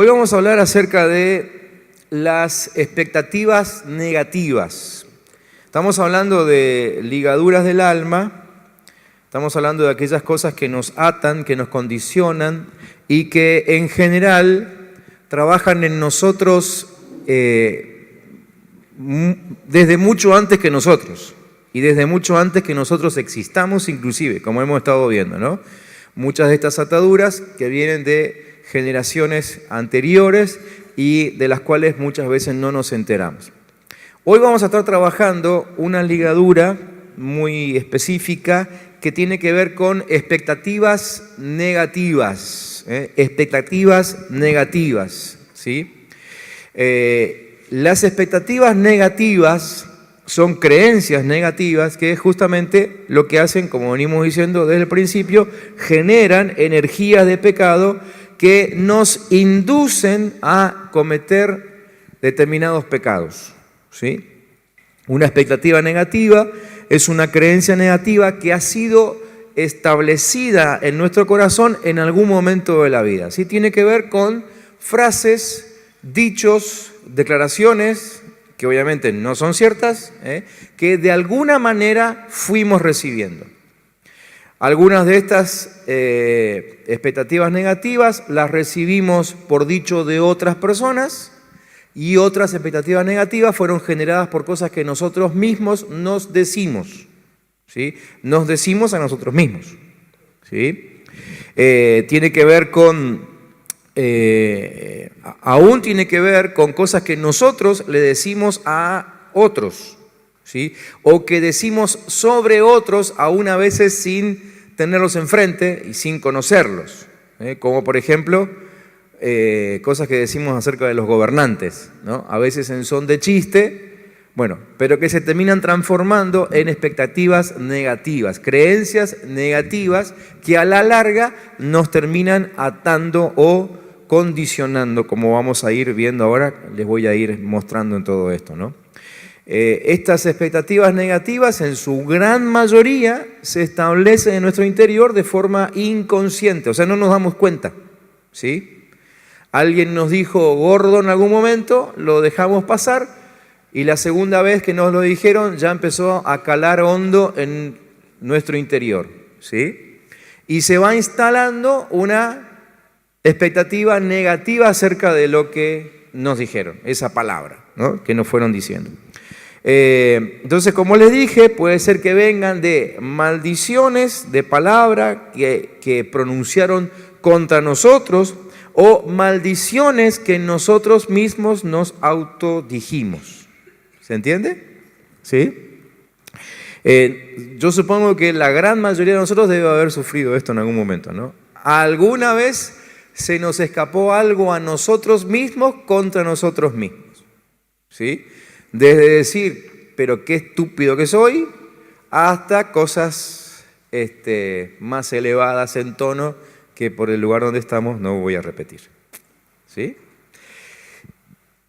Hoy vamos a hablar acerca de las expectativas negativas. Estamos hablando de ligaduras del alma, estamos hablando de aquellas cosas que nos atan, que nos condicionan y que en general trabajan en nosotros desde mucho antes que nosotros y desde mucho antes que nosotros existamos inclusive, como hemos estado viendo, ¿no? Muchas de estas ataduras que vienen de generaciones anteriores y de las cuales muchas veces no nos enteramos. Hoy vamos a estar trabajando una ligadura muy específica que tiene que ver con expectativas negativas, expectativas negativas, ¿sí? Las expectativas negativas son creencias negativas que justamente lo que hacen, como venimos diciendo desde el principio, generan energías de pecado que nos inducen a cometer determinados pecados, ¿sí? Una expectativa negativa es una creencia negativa que ha sido establecida en nuestro corazón en algún momento de la vida, ¿sí? Tiene que ver con frases, dichos, declaraciones que obviamente no son ciertas, que de alguna manera fuimos recibiendo. Algunas de estas expectativas negativas las recibimos por dicho de otras personas y otras expectativas negativas fueron generadas por cosas que nosotros mismos nos decimos, ¿sí? Nos decimos a nosotros mismos, ¿sí? Tiene que ver con, aún tiene que ver con cosas que nosotros le decimos a otros, ¿sí? O que decimos sobre otros, aún a veces sin tenerlos enfrente y sin conocerlos, como por ejemplo cosas que decimos acerca de los gobernantes, ¿no? A veces en son de chiste, bueno, pero que se terminan transformando en expectativas negativas, creencias negativas que a la larga nos terminan atando o condicionando, como vamos a ir viendo ahora, les voy a ir mostrando en todo esto, ¿no? Estas expectativas negativas en su gran mayoría se establecen en nuestro interior de forma inconsciente, o sea, no nos damos cuenta, ¿sí? Alguien nos dijo gordo en algún momento, lo dejamos pasar y la segunda vez que nos lo dijeron ya empezó a calar hondo en nuestro interior, ¿sí? Y se va instalando una expectativa negativa acerca de lo que nos dijeron, esa palabra, ¿no? Que nos fueron diciendo. Entonces, como les dije, puede ser que vengan de maldiciones de palabra que pronunciaron contra nosotros o maldiciones que nosotros mismos nos autodijimos. ¿Se entiende? ¿Sí? Yo supongo que la gran mayoría de nosotros debe haber sufrido esto en algún momento, ¿no? Alguna vez se nos escapó algo a nosotros mismos contra nosotros mismos, ¿sí? Desde decir, pero qué estúpido que soy, hasta cosas más elevadas en tono que por el lugar donde estamos no voy a repetir, ¿sí?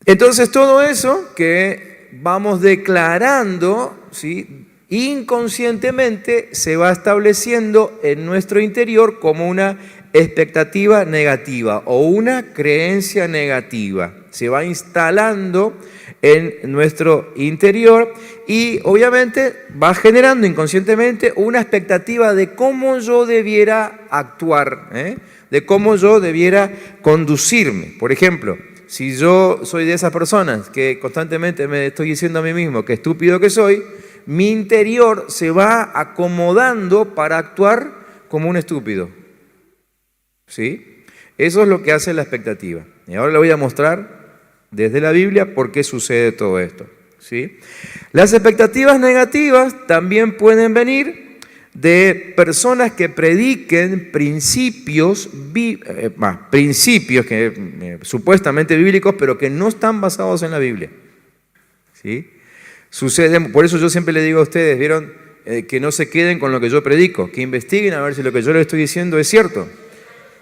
Entonces todo eso que vamos declarando, ¿sí?, inconscientemente se va estableciendo en nuestro interior como una expectativa negativa o una creencia negativa. Se va instalando en nuestro interior y obviamente va generando inconscientemente una expectativa de cómo yo debiera actuar, de cómo yo debiera conducirme. Por ejemplo, si yo soy de esas personas que constantemente me estoy diciendo a mí mismo qué estúpido que soy, mi interior se va acomodando para actuar como un estúpido, ¿sí? Eso es lo que hace la expectativa. Y ahora le voy a mostrar desde la Biblia por qué sucede todo esto, ¿sí? Las expectativas negativas también pueden venir de personas que prediquen principios que supuestamente bíblicos, pero que no están basados en la Biblia, ¿sí? Sucede, por eso yo siempre le digo a ustedes, ¿vieron? Que no se queden con lo que yo predico, que investiguen a ver si lo que yo les estoy diciendo es cierto.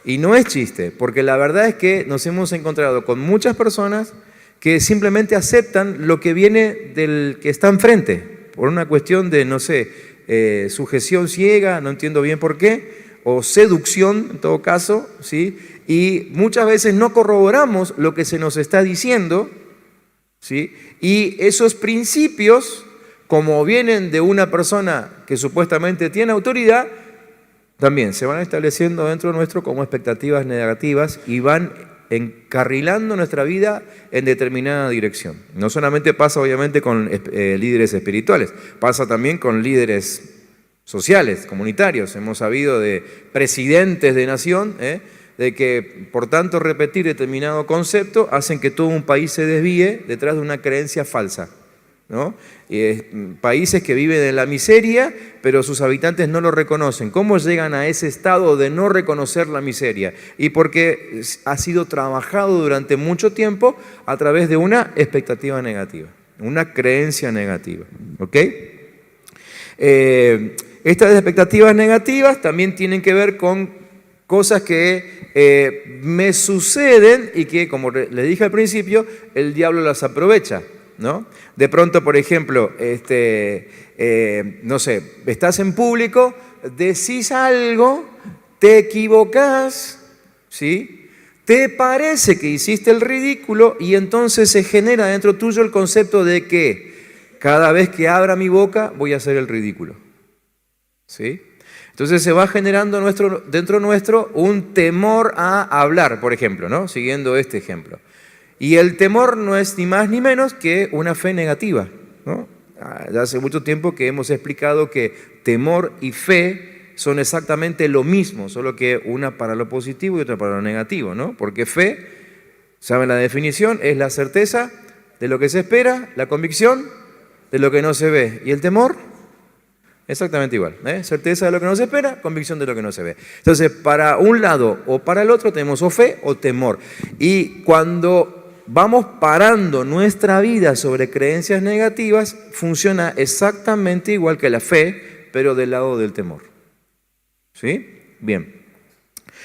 Y no es chiste, porque la verdad es que nos hemos encontrado con muchas personas que simplemente aceptan lo que viene del que está enfrente, por una cuestión de, no sé, sujeción ciega, no entiendo bien por qué, o seducción en todo caso, ¿sí? y muchas veces no corroboramos lo que se nos está diciendo, ¿sí? Y esos principios, como vienen de una persona que supuestamente tiene autoridad, también se van estableciendo dentro nuestro como expectativas negativas y van encarrilando nuestra vida en determinada dirección. No solamente pasa obviamente con líderes espirituales, pasa también con líderes sociales, comunitarios. Hemos sabido de presidentes de nación, de que por tanto repetir determinado concepto hacen que todo un país se desvíe detrás de una creencia falsa, ¿no? Países que viven en la miseria, pero sus habitantes no lo reconocen. ¿Cómo llegan a ese estado de no reconocer la miseria? Y porque ha sido trabajado durante mucho tiempo a través de una expectativa negativa, una creencia negativa. ¿Ok? Estas expectativas negativas también tienen que ver con cosas que me suceden y que, como le dije al principio, el diablo las aprovecha, ¿no? De pronto, por ejemplo, no sé, estás en público, decís algo, te equivocás, ¿sí? Te parece que hiciste el ridículo y entonces se genera dentro tuyo el concepto de que cada vez que abra mi boca voy a hacer el ridículo, ¿sí? Entonces se va generando dentro nuestro un temor a hablar, por ejemplo, ¿no? Siguiendo este ejemplo. Y el temor no es ni más ni menos que una fe negativa, ¿no? Ya hace mucho tiempo que hemos explicado que temor y fe son exactamente lo mismo, solo que una para lo positivo y otra para lo negativo, ¿no? Porque fe, ¿saben la definición? Es la certeza de lo que se espera, la convicción de lo que no se ve. ¿Y el temor? Exactamente igual, certeza de lo que no se espera, convicción de lo que no se ve. Entonces, para un lado o para el otro tenemos o fe o temor. Y cuando vamos parando nuestra vida sobre creencias negativas, funciona exactamente igual que la fe, pero del lado del temor. ¿Sí? Bien.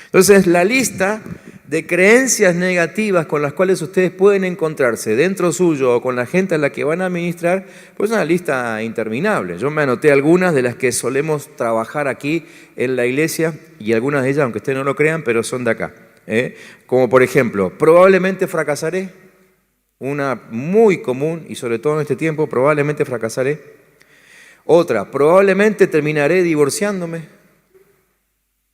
Entonces, la lista de creencias negativas con las cuales ustedes pueden encontrarse dentro suyo o con la gente a la que van a ministrar, pues es una lista interminable. Yo me anoté algunas de las que solemos trabajar aquí en la iglesia y algunas de ellas, aunque ustedes no lo crean, pero son de acá. Como por ejemplo, probablemente fracasaré, una muy común y sobre todo en este tiempo, probablemente fracasaré. Otra, probablemente terminaré divorciándome,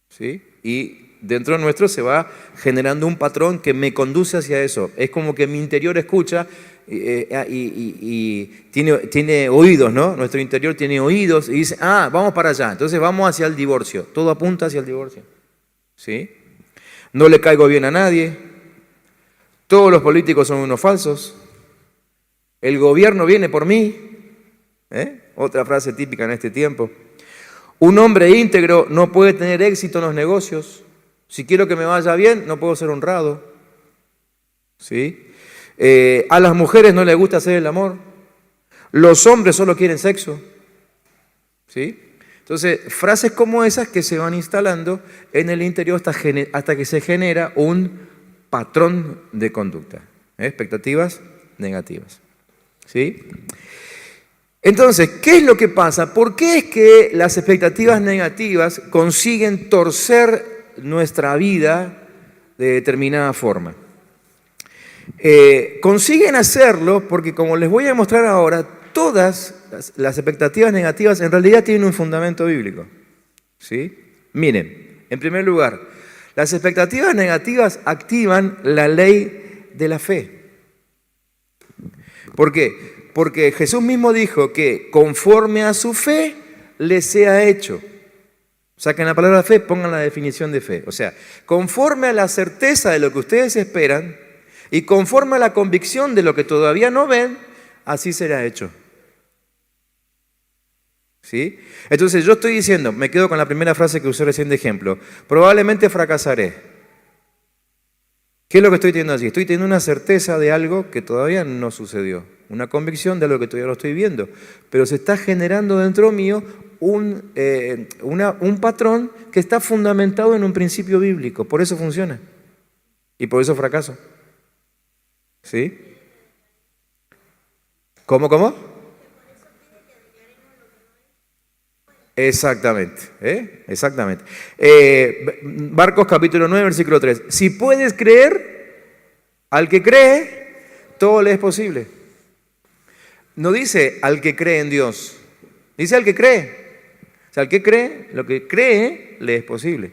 ¿sí? Y dentro nuestro se va generando un patrón que me conduce hacia eso. Es como que mi interior escucha y tiene oídos, ¿no? Nuestro interior tiene oídos y dice, vamos para allá. Entonces vamos hacia el divorcio. Todo apunta hacia el divorcio, ¿sí? No le caigo bien a nadie. Todos los políticos son unos falsos. El gobierno viene por mí. Otra frase típica en este tiempo. Un hombre íntegro no puede tener éxito en los negocios. Si quiero que me vaya bien, no puedo ser honrado. ¿Sí? A las mujeres no les gusta hacer el amor. Los hombres solo quieren sexo. ¿Sí? Entonces, frases como esas que se van instalando en el interior hasta que se genera un patrón de conducta. Expectativas negativas. ¿Sí? Entonces, ¿qué es lo que pasa? ¿Por qué es que las expectativas negativas consiguen torcer nuestra vida de determinada forma? Consiguen hacerlo porque, como les voy a mostrar ahora, todas las expectativas negativas en realidad tienen un fundamento bíblico. ¿Sí? Miren, en primer lugar, las expectativas negativas activan la ley de la fe. ¿Por qué? Porque Jesús mismo dijo que conforme a su fe le sea hecho. Saquen la palabra fe, pongan la definición de fe. O sea, conforme a la certeza de lo que ustedes esperan y conforme a la convicción de lo que todavía no ven, así será hecho. ¿Sí? Entonces yo estoy diciendo, me quedo con la primera frase que usé recién de ejemplo, probablemente fracasaré. ¿Qué es lo que estoy teniendo allí? Estoy teniendo una certeza de algo que todavía no sucedió, una convicción de algo que todavía no estoy viendo, pero se está generando dentro mío un patrón que está fundamentado en un principio bíblico, por eso funciona y por eso fracaso. ¿Sí? ¿Cómo? Exactamente, exactamente. Marcos capítulo 9, versículo 3. Si puedes creer, al que cree, todo le es posible. No dice al que cree en Dios, dice al que cree. O sea, al que cree, lo que cree, le es posible.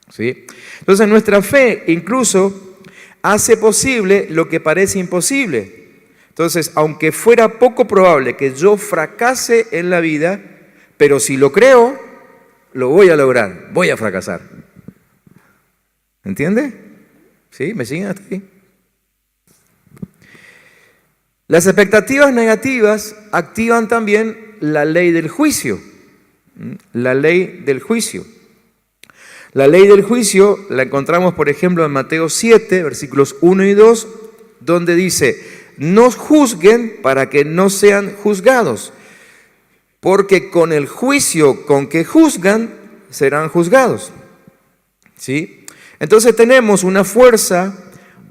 ¿Sí? Entonces nuestra fe incluso hace posible lo que parece imposible. Entonces, aunque fuera poco probable que yo fracase en la vida, pero si lo creo, lo voy a lograr, voy a fracasar. ¿Entiende? ¿Sí? ¿Me siguen hasta ahí? Las expectativas negativas activan también la ley del juicio. La ley del juicio. La ley del juicio la encontramos, por ejemplo, en Mateo 7, versículos 1 y 2, donde dice: no juzguen para que no sean juzgados, porque con el juicio con que juzgan, serán juzgados. ¿Sí? Entonces tenemos una fuerza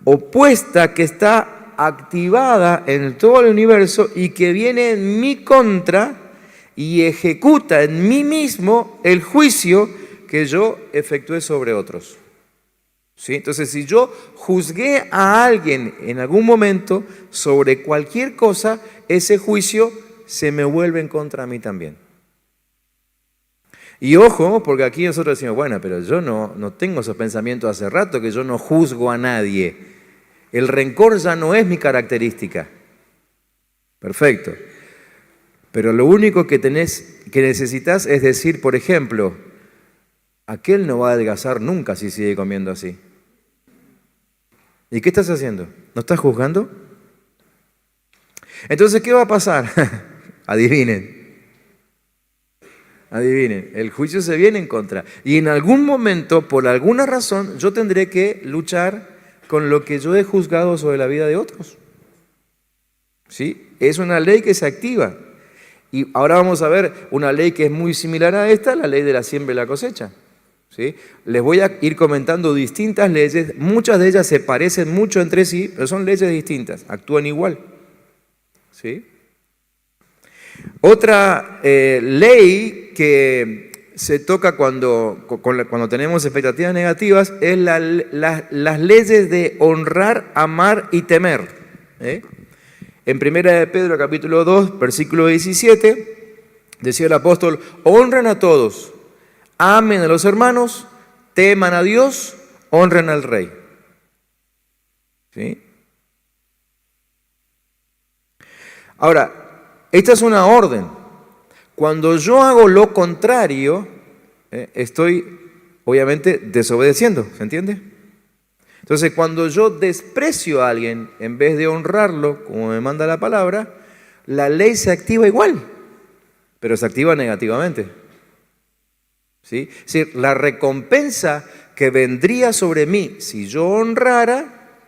opuesta que está activada en todo el universo y que viene en mi contra y ejecuta en mí mismo el juicio que yo efectué sobre otros. ¿Sí? Entonces, si yo juzgué a alguien en algún momento sobre cualquier cosa, ese juicio se me vuelve en contra a mí también. Y ojo, porque aquí nosotros decimos, bueno, pero yo no tengo esos pensamientos hace rato, que yo no juzgo a nadie. El rencor ya no es mi característica. Perfecto. Pero lo único que necesitas es decir, por ejemplo, aquel no va a adelgazar nunca si sigue comiendo así. ¿Y qué estás haciendo? ¿No estás juzgando? Entonces, ¿qué va a pasar? Adivinen. Adivinen, el juicio se viene en contra. Y en algún momento, por alguna razón, yo tendré que luchar con lo que yo he juzgado sobre la vida de otros. ¿Sí? Es una ley que se activa. Y ahora vamos a ver una ley que es muy similar a esta, la ley de la siembra y la cosecha. ¿Sí? Les voy a ir comentando distintas leyes, muchas de ellas se parecen mucho entre sí, pero son leyes distintas, actúan igual. ¿Sí? Otra ley que se toca cuando tenemos expectativas negativas es las leyes de honrar, amar y temer. En 1 de Pedro capítulo 2, versículo 17, decía el apóstol: honren a todos, amen a los hermanos, teman a Dios, honren al rey. ¿Sí? Ahora, esta es una orden. Cuando yo hago lo contrario, estoy obviamente desobedeciendo, ¿se entiende? Entonces, cuando yo desprecio a alguien en vez de honrarlo, como me manda la palabra, la ley se activa igual, pero se activa negativamente. ¿Sí? Es decir, la recompensa que vendría sobre mí si yo honrara,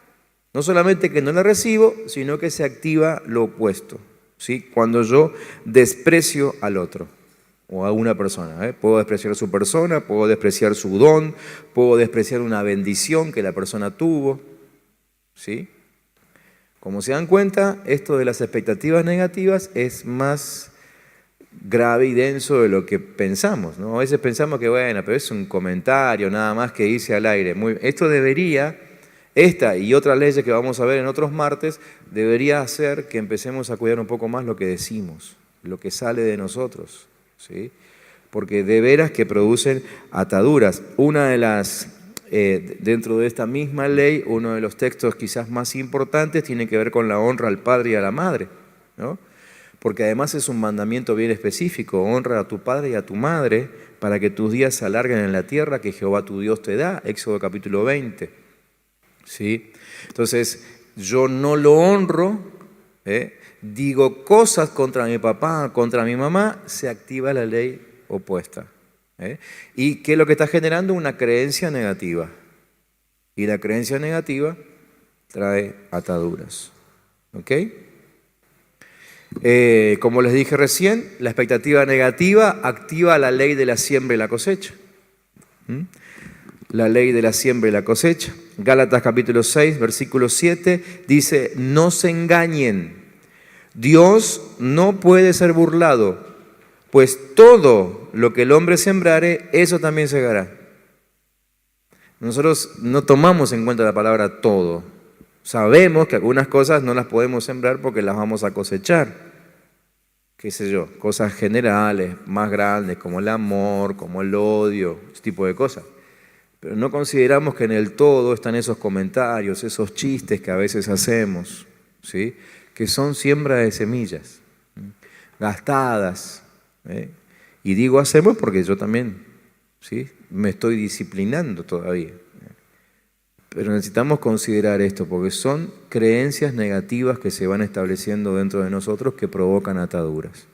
no solamente que no la recibo, sino que se activa lo opuesto. ¿Sí? Cuando yo desprecio al otro o a una persona. Puedo despreciar su persona, puedo despreciar su don, puedo despreciar una bendición que la persona tuvo. ¿Sí? Como se dan cuenta, esto de las expectativas negativas es más grave y denso de lo que pensamos, ¿no? A veces pensamos que, bueno, pero es un comentario nada más que hice al aire. Esto debería, esta y otras leyes que vamos a ver en otros martes, debería hacer que empecemos a cuidar un poco más lo que decimos, lo que sale de nosotros, ¿sí? Porque de veras que producen ataduras. Una de las, dentro de esta misma ley, uno de los textos quizás más importantes tiene que ver con la honra al padre y a la madre, ¿no? Porque además es un mandamiento bien específico: honra a tu padre y a tu madre para que tus días se alarguen en la tierra que Jehová tu Dios te da. Éxodo capítulo 20. ¿Sí? Entonces, yo no lo honro, digo cosas contra mi papá, contra mi mamá, se activa la ley opuesta. ¿Y qué es lo que está generando? Una creencia negativa. Y la creencia negativa trae ataduras. ¿Ok? Como les dije recién, la expectativa negativa activa la ley de la siembra y la cosecha. La ley de la siembra y la cosecha. Gálatas capítulo 6, versículo 7 dice: no se engañen, Dios no puede ser burlado, Pues todo lo que el hombre sembrare, eso también segará. Nosotros no tomamos en cuenta la palabra todo. Sabemos que algunas cosas no las podemos sembrar porque las vamos a cosechar. Qué sé yo, cosas generales, más grandes, como el amor, como el odio, ese tipo de cosas. Pero no consideramos que en el todo están esos comentarios, esos chistes que a veces hacemos, ¿sí? Que son siembra de semillas, gastadas. Y digo hacemos porque yo también, ¿sí? Me estoy disciplinando todavía. Pero necesitamos considerar esto porque son creencias negativas que se van estableciendo dentro de nosotros que provocan ataduras.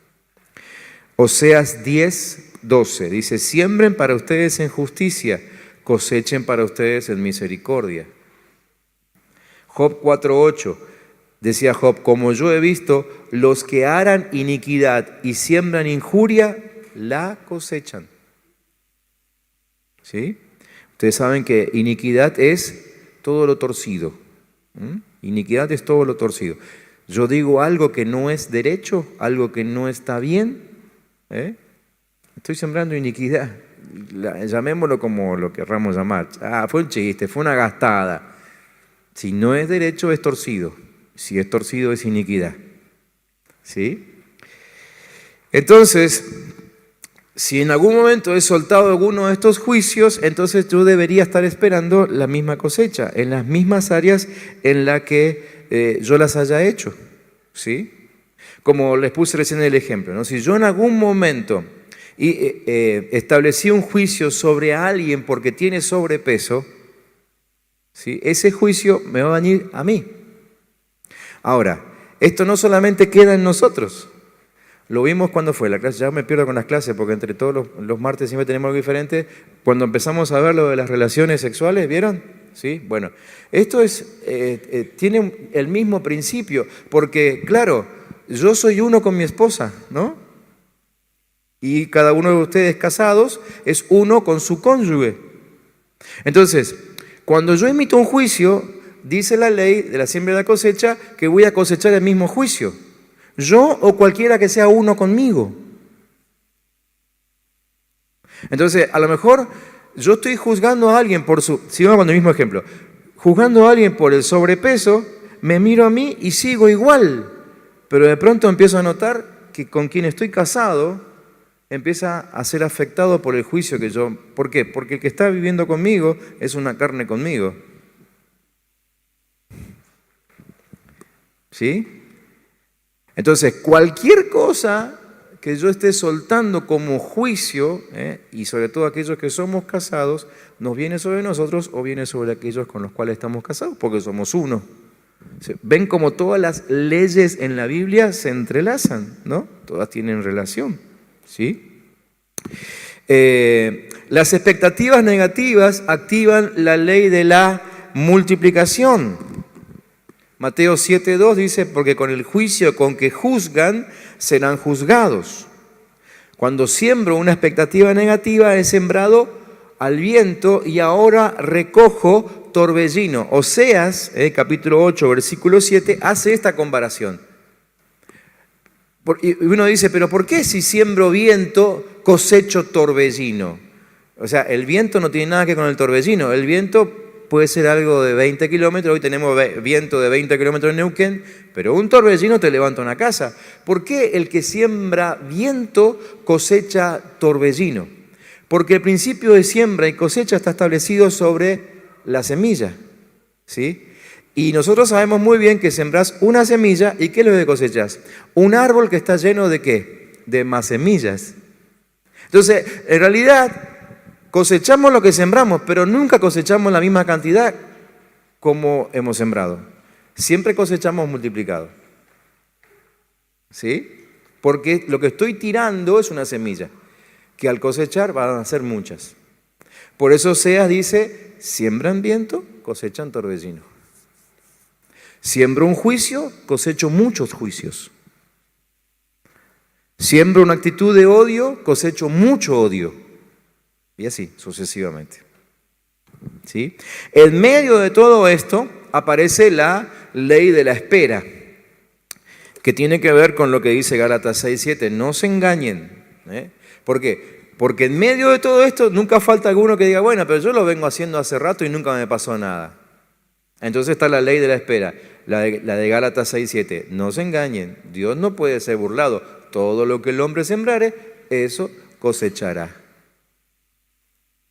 Oseas 10:12 dice: siembren para ustedes en justicia, cosechen para ustedes en misericordia. Job 4:8 decía Job: como yo he visto, los que aran iniquidad y siembran injuria, la cosechan. ¿Sí? Ustedes saben que iniquidad es todo lo torcido. Iniquidad es todo lo torcido. Yo digo algo que no es derecho, algo que no está bien, estoy sembrando iniquidad. Llamémoslo como lo querramos llamar. Fue un chiste, fue una gastada. Si no es derecho, es torcido. Si es torcido, es iniquidad. ¿Sí? Entonces, si en algún momento he soltado alguno de estos juicios, entonces yo debería estar esperando la misma cosecha, en las mismas áreas en las que yo las haya hecho, ¿sí? Como les puse recién el ejemplo, ¿no? Si yo en algún momento establecí un juicio sobre alguien porque tiene sobrepeso, ¿sí? Ese juicio me va a venir a mí. Ahora, esto no solamente queda en nosotros. Lo vimos cuando fue la clase, ya me pierdo con las clases porque entre todos los martes siempre tenemos algo diferente. Cuando empezamos a ver lo de las relaciones sexuales, ¿vieron? ¿Sí? Bueno, esto tiene el mismo principio, porque claro, yo soy uno con mi esposa, ¿no? Y cada uno de ustedes casados es uno con su cónyuge. Entonces, cuando yo emito un juicio, dice la ley de la siembra y la cosecha que voy a cosechar el mismo juicio. Yo o cualquiera que sea uno conmigo. Entonces, a lo mejor yo estoy juzgando a alguien por su... Sigamos con el mismo ejemplo. Juzgando a alguien por el sobrepeso, me miro a mí y sigo igual. Pero de pronto empiezo a notar que con quien estoy casado empieza a ser afectado por el juicio que yo... ¿Por qué? Porque el que está viviendo conmigo es una carne conmigo. ¿Sí? Entonces, cualquier cosa que yo esté soltando como juicio, y sobre todo aquellos que somos casados, nos viene sobre nosotros o viene sobre aquellos con los cuales estamos casados, porque somos uno. Ven como todas las leyes en la Biblia se entrelazan, ¿no? Todas tienen relación, ¿sí? Las expectativas negativas activan la ley de la multiplicación. Mateo 7:2 dice, porque con el juicio con que juzgan, serán juzgados. Cuando siembro una expectativa negativa, he sembrado al viento y ahora recojo torbellino. Oseas, capítulo 8, versículo 7, hace esta comparación. Y uno dice, pero ¿por qué si siembro viento, cosecho torbellino? O sea, el viento no tiene nada que ver con el torbellino. El viento puede ser algo de 20 kilómetros, hoy tenemos viento de 20 kilómetros en Neuquén, pero un torbellino te levanta una casa. ¿Por qué el que siembra viento cosecha torbellino? Porque el principio de siembra y cosecha está establecido sobre la semilla, ¿sí? Y nosotros sabemos muy bien que sembrás una semilla, ¿y qué es lo que cosechas? Un árbol que está lleno ¿de qué? De más semillas. Entonces, en realidad, cosechamos lo que sembramos, pero nunca cosechamos la misma cantidad como hemos sembrado. Siempre cosechamos multiplicado. ¿Sí? Porque lo que estoy tirando es una semilla, que al cosechar van a ser muchas. Por eso Oseas dice, siembran viento, cosechan torbellino. Siembro un juicio, cosecho muchos juicios. Siembro una actitud de odio, cosecho mucho odio. Y así, sucesivamente. ¿Sí? En medio de todo esto aparece la ley de la espera, que tiene que ver con lo que dice Gálatas 6:7. No se engañen, ¿Eh? ¿Por qué? Porque en medio de todo esto nunca falta alguno que diga, bueno, pero yo lo vengo haciendo hace rato y nunca me pasó nada. Entonces está la ley de la espera, la de Gálatas 6:7. No se engañen, Dios no puede ser burlado. Todo lo que el hombre sembrare, eso cosechará.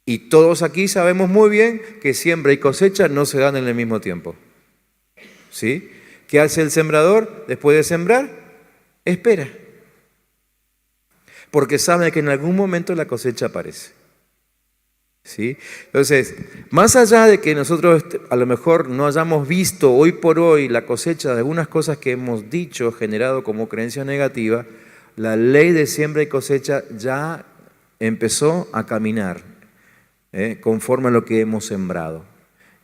Y todos aquí sabemos muy bien que siembra y cosecha no se dan en el mismo tiempo. ¿Sí? ¿Qué hace el sembrador después de sembrar? Espera. Porque sabe que en algún momento la cosecha aparece. ¿Sí? Entonces, más allá de que nosotros a lo mejor no hayamos visto hoy por hoy la cosecha de algunas cosas que hemos dicho, generado como creencia negativa, la ley de siembra y cosecha ya empezó a caminar conforme a lo que hemos sembrado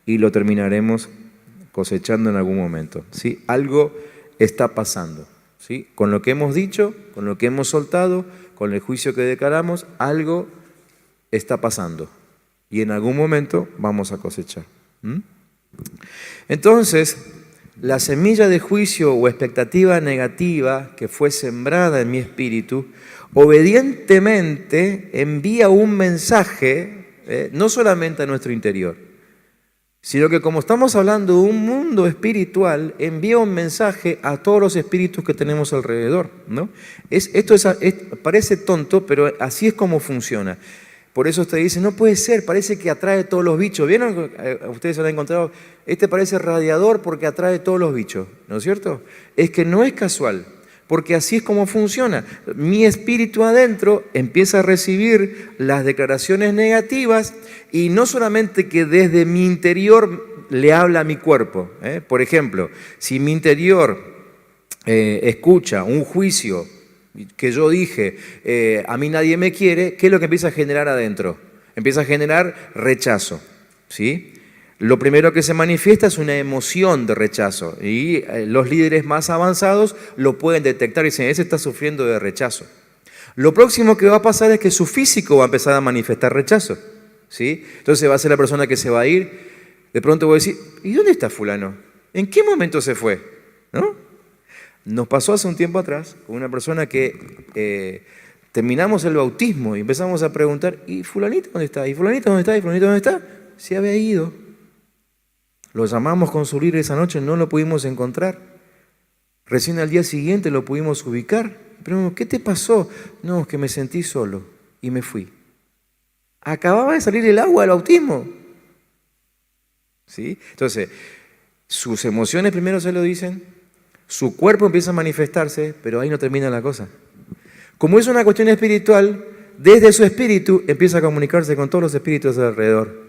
y lo terminaremos cosechando en algún momento. ¿Sí? Algo está pasando. ¿Sí? Con lo que hemos dicho, con lo que hemos soltado, con el juicio que declaramos, algo está pasando. Y en algún momento vamos a cosechar. Entonces, la semilla de juicio o expectativa negativa que fue sembrada en mi espíritu, obedientemente envía un mensaje, no solamente a nuestro interior, sino que como estamos hablando de un mundo espiritual, envía un mensaje a todos los espíritus que tenemos alrededor, ¿no? Parece tonto, pero así es como funciona. Por eso usted dice, no puede ser, parece que atrae todos los bichos. ¿Vieron? Ustedes se lo han encontrado. Este parece radiador porque atrae todos los bichos, ¿no es cierto? Es que no es casual, porque así es como funciona. Mi espíritu adentro empieza a recibir las declaraciones negativas y no solamente que desde mi interior le habla a mi cuerpo. Por ejemplo, si mi interior escucha un juicio que yo dije, a mí nadie me quiere, ¿qué es lo que empieza a generar adentro? Empieza a generar rechazo, ¿sí? Lo primero que se manifiesta es una emoción de rechazo y los líderes más avanzados lo pueden detectar y dicen, ese está sufriendo de rechazo. Lo próximo que va a pasar es que su físico va a empezar a manifestar rechazo, ¿sí? Entonces va a ser la persona que se va a ir, de pronto voy a decir, ¿y dónde está fulano? ¿En qué momento se fue? ¿No? Nos pasó hace un tiempo atrás con una persona que terminamos el bautismo y empezamos a preguntar, ¿y fulanito dónde está? ¿Y fulanito dónde está? ¿Y fulanito dónde está? Se había ido. Lo llamamos con su líder esa noche, no lo pudimos encontrar. Recién al día siguiente lo pudimos ubicar. Pero, ¿qué te pasó? No, es que me sentí solo y me fui. Acababa de salir el agua del bautismo. ¿Sí? Entonces, sus emociones primero se lo dicen. Su cuerpo empieza a manifestarse, pero ahí no termina la cosa. Como es una cuestión espiritual, desde su espíritu empieza a comunicarse con todos los espíritus de alrededor.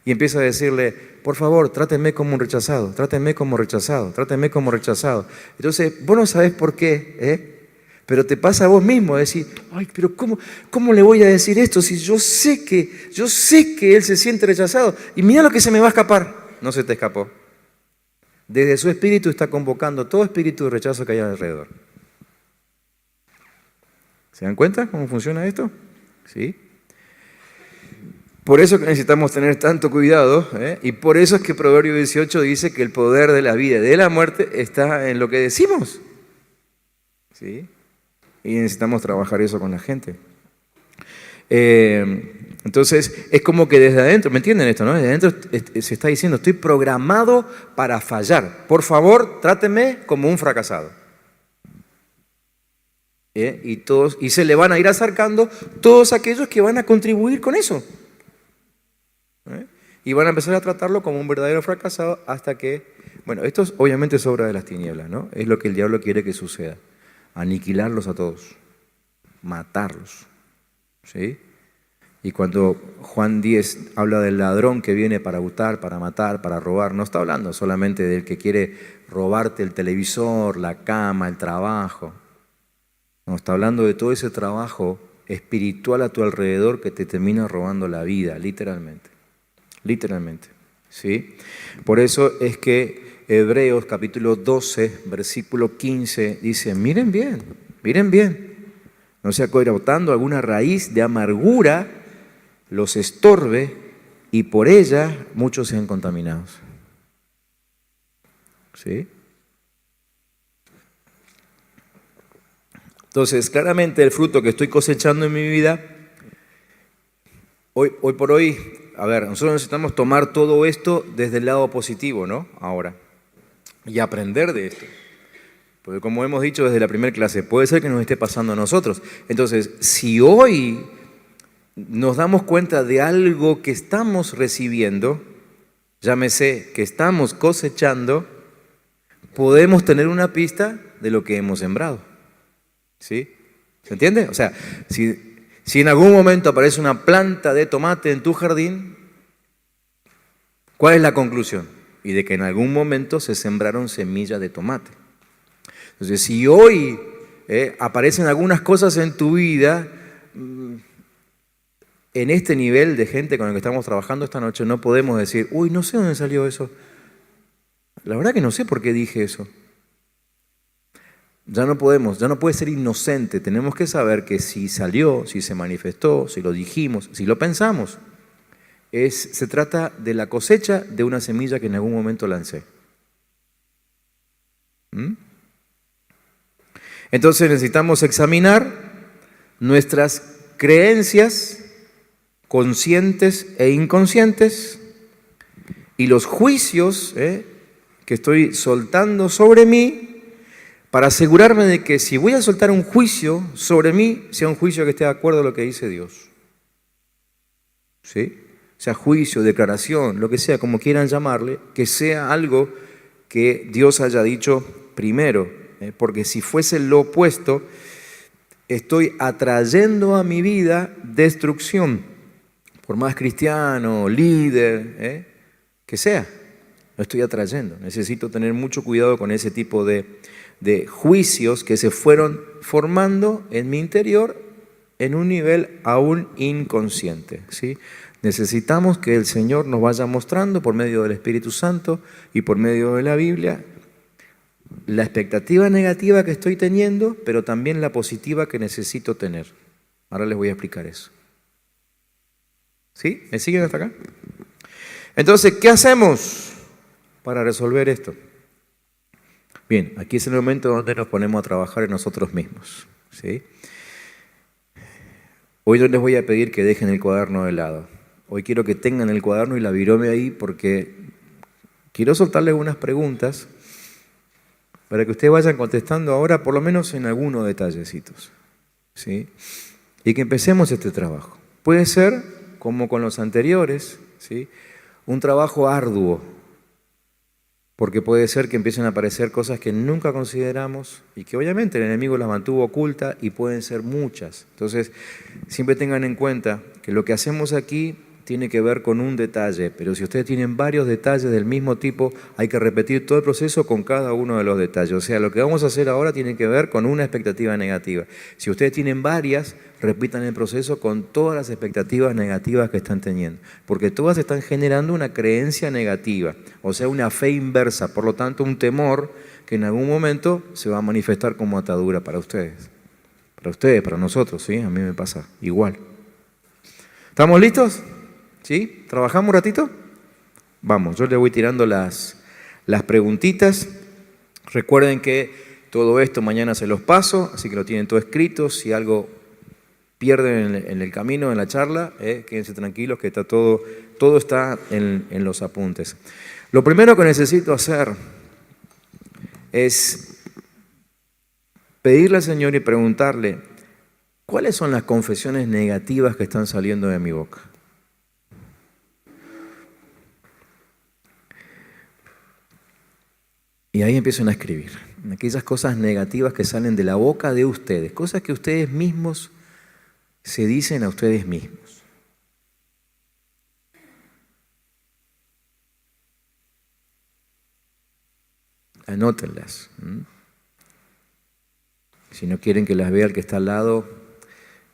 Y empieza a decirle, por favor, trátenme como un rechazado, trátenme como rechazado, trátenme como rechazado. Entonces, vos no sabés por qué, pero te pasa a vos mismo decir, ay, pero ¿cómo le voy a decir esto si yo sé que él se siente rechazado? Y mira lo que se me va a escapar. No se te escapó. Desde su espíritu está convocando todo espíritu de rechazo que hay alrededor. ¿Se dan cuenta cómo funciona esto? ¿Sí? Por eso que necesitamos tener tanto cuidado, y por eso es que Proverbio 18 dice que el poder de la vida y de la muerte está en lo que decimos. ¿Sí? Y necesitamos trabajar eso con la gente. Entonces, es como que desde adentro, ¿me entienden esto, no? Desde adentro se está diciendo, estoy programado para fallar. Por favor, tráteme como un fracasado. Y se le van a ir acercando todos aquellos que van a contribuir con eso. Y van a empezar a tratarlo como un verdadero fracasado hasta que, bueno, esto obviamente es obra de las tinieblas, ¿no? Es lo que el diablo quiere que suceda. Aniquilarlos a todos. Matarlos. ¿Sí? Y cuando Juan 10 habla del ladrón que viene para hurtar, para matar, para robar, no está hablando solamente del que quiere robarte el televisor, la cama, el trabajo. No, está hablando de todo ese trabajo espiritual a tu alrededor que te termina robando la vida, literalmente. Literalmente. ¿Sí? Por eso es que Hebreos capítulo 12, versículo 15 dice, miren bien. No sea brotando alguna raíz de amargura los estorbe y por ella muchos sean contaminados. ¿Sí? Entonces, claramente el fruto que estoy cosechando en mi vida, hoy por hoy, a ver, nosotros necesitamos tomar todo esto desde el lado positivo, ¿no? Ahora, y aprender de esto. Porque como hemos dicho desde la primera clase, puede ser que nos esté pasando a nosotros. Entonces, si hoy nos damos cuenta de algo que estamos recibiendo, llámese que estamos cosechando, podemos tener una pista de lo que hemos sembrado. ¿Sí? ¿Se entiende? O sea, si en algún momento aparece una planta de tomate en tu jardín, ¿cuál es la conclusión? Y de que en algún momento se sembraron semillas de tomate. Entonces, si hoy aparecen algunas cosas en tu vida, en este nivel de gente con el que estamos trabajando esta noche, no podemos decir, uy, no sé dónde salió eso. La verdad que no sé por qué dije eso. Ya no podemos, ya no puede ser inocente. Tenemos que saber que si salió, si se manifestó, si lo dijimos, si lo pensamos, se trata de la cosecha de una semilla que en algún momento lancé. ¿Mm? Entonces necesitamos examinar nuestras creencias conscientes e inconscientes y los juicios que estoy soltando sobre mí para asegurarme de que si voy a soltar un juicio sobre mí, sea un juicio que esté de acuerdo a lo que dice Dios. ¿Sí? Sea juicio, declaración, lo que sea, como quieran llamarle, que sea algo que Dios haya dicho primero. Porque si fuese lo opuesto, estoy atrayendo a mi vida destrucción. Por más cristiano, líder, que sea, lo estoy atrayendo. Necesito tener mucho cuidado con ese tipo de juicios que se fueron formando en mi interior en un nivel aún inconsciente, ¿sí? Necesitamos que el Señor nos vaya mostrando por medio del Espíritu Santo y por medio de la Biblia la expectativa negativa que estoy teniendo, pero también la positiva que necesito tener. Ahora les voy a explicar eso. ¿Sí? ¿Me siguen hasta acá? Entonces, ¿qué hacemos para resolver esto? Bien, aquí es el momento donde nos ponemos a trabajar en nosotros mismos, ¿sí? Hoy no les voy a pedir que dejen el cuaderno de lado. Hoy quiero que tengan el cuaderno y la virome ahí porque quiero soltarles unas preguntas para que ustedes vayan contestando ahora por lo menos en algunos detallecitos, ¿sí? Y que empecemos este trabajo. Puede ser, como con los anteriores, ¿sí?, un trabajo arduo, porque puede ser que empiecen a aparecer cosas que nunca consideramos y que obviamente el enemigo las mantuvo ocultas y pueden ser muchas. Entonces, siempre tengan en cuenta que lo que hacemos aquí tiene que ver con un detalle, pero si ustedes tienen varios detalles del mismo tipo, hay que repetir todo el proceso con cada uno de los detalles. O sea, lo que vamos a hacer ahora tiene que ver con una expectativa negativa. Si ustedes tienen varias, repitan el proceso con todas las expectativas negativas que están teniendo, porque todas están generando una creencia negativa, o sea, una fe inversa, por lo tanto, un temor que en algún momento se va a manifestar como atadura para ustedes. Para ustedes, para nosotros, ¿sí? A mí me pasa igual. ¿Estamos listos? ¿Sí? ¿Trabajamos un ratito? Vamos, yo le voy tirando las preguntitas. Recuerden que todo esto mañana se los paso, así que lo tienen todo escrito. Si algo pierden en el camino, en la charla, quédense tranquilos que está todo está en los apuntes. Lo primero que necesito hacer es pedirle al Señor y preguntarle, ¿cuáles son las confesiones negativas que están saliendo de mi boca? Y ahí empiezan a escribir aquellas cosas negativas que salen de la boca de ustedes, cosas que ustedes mismos se dicen a ustedes mismos. Anótenlas. Si no quieren que las vea el que está al lado,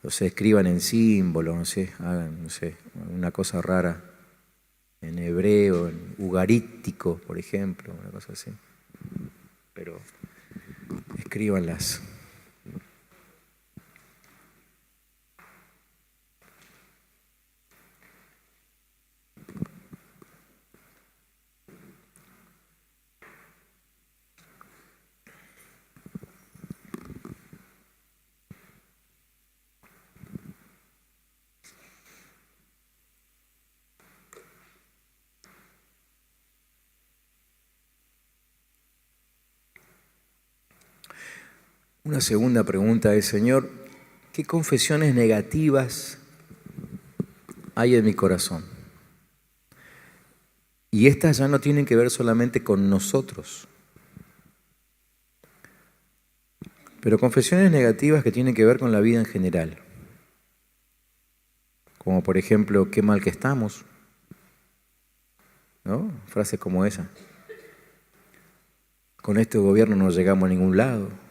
o se escriban en símbolos, no sé, hagan, no sé, una cosa rara en hebreo, en ugarítico, por ejemplo, una cosa así. Pero escríbanlas. Una segunda pregunta es, Señor, ¿qué confesiones negativas hay en mi corazón? Y estas ya no tienen que ver solamente con nosotros, pero confesiones negativas que tienen que ver con la vida en general. Como por ejemplo, qué mal que estamos, ¿no? Frases como esa. Con este gobierno no llegamos a ningún lado.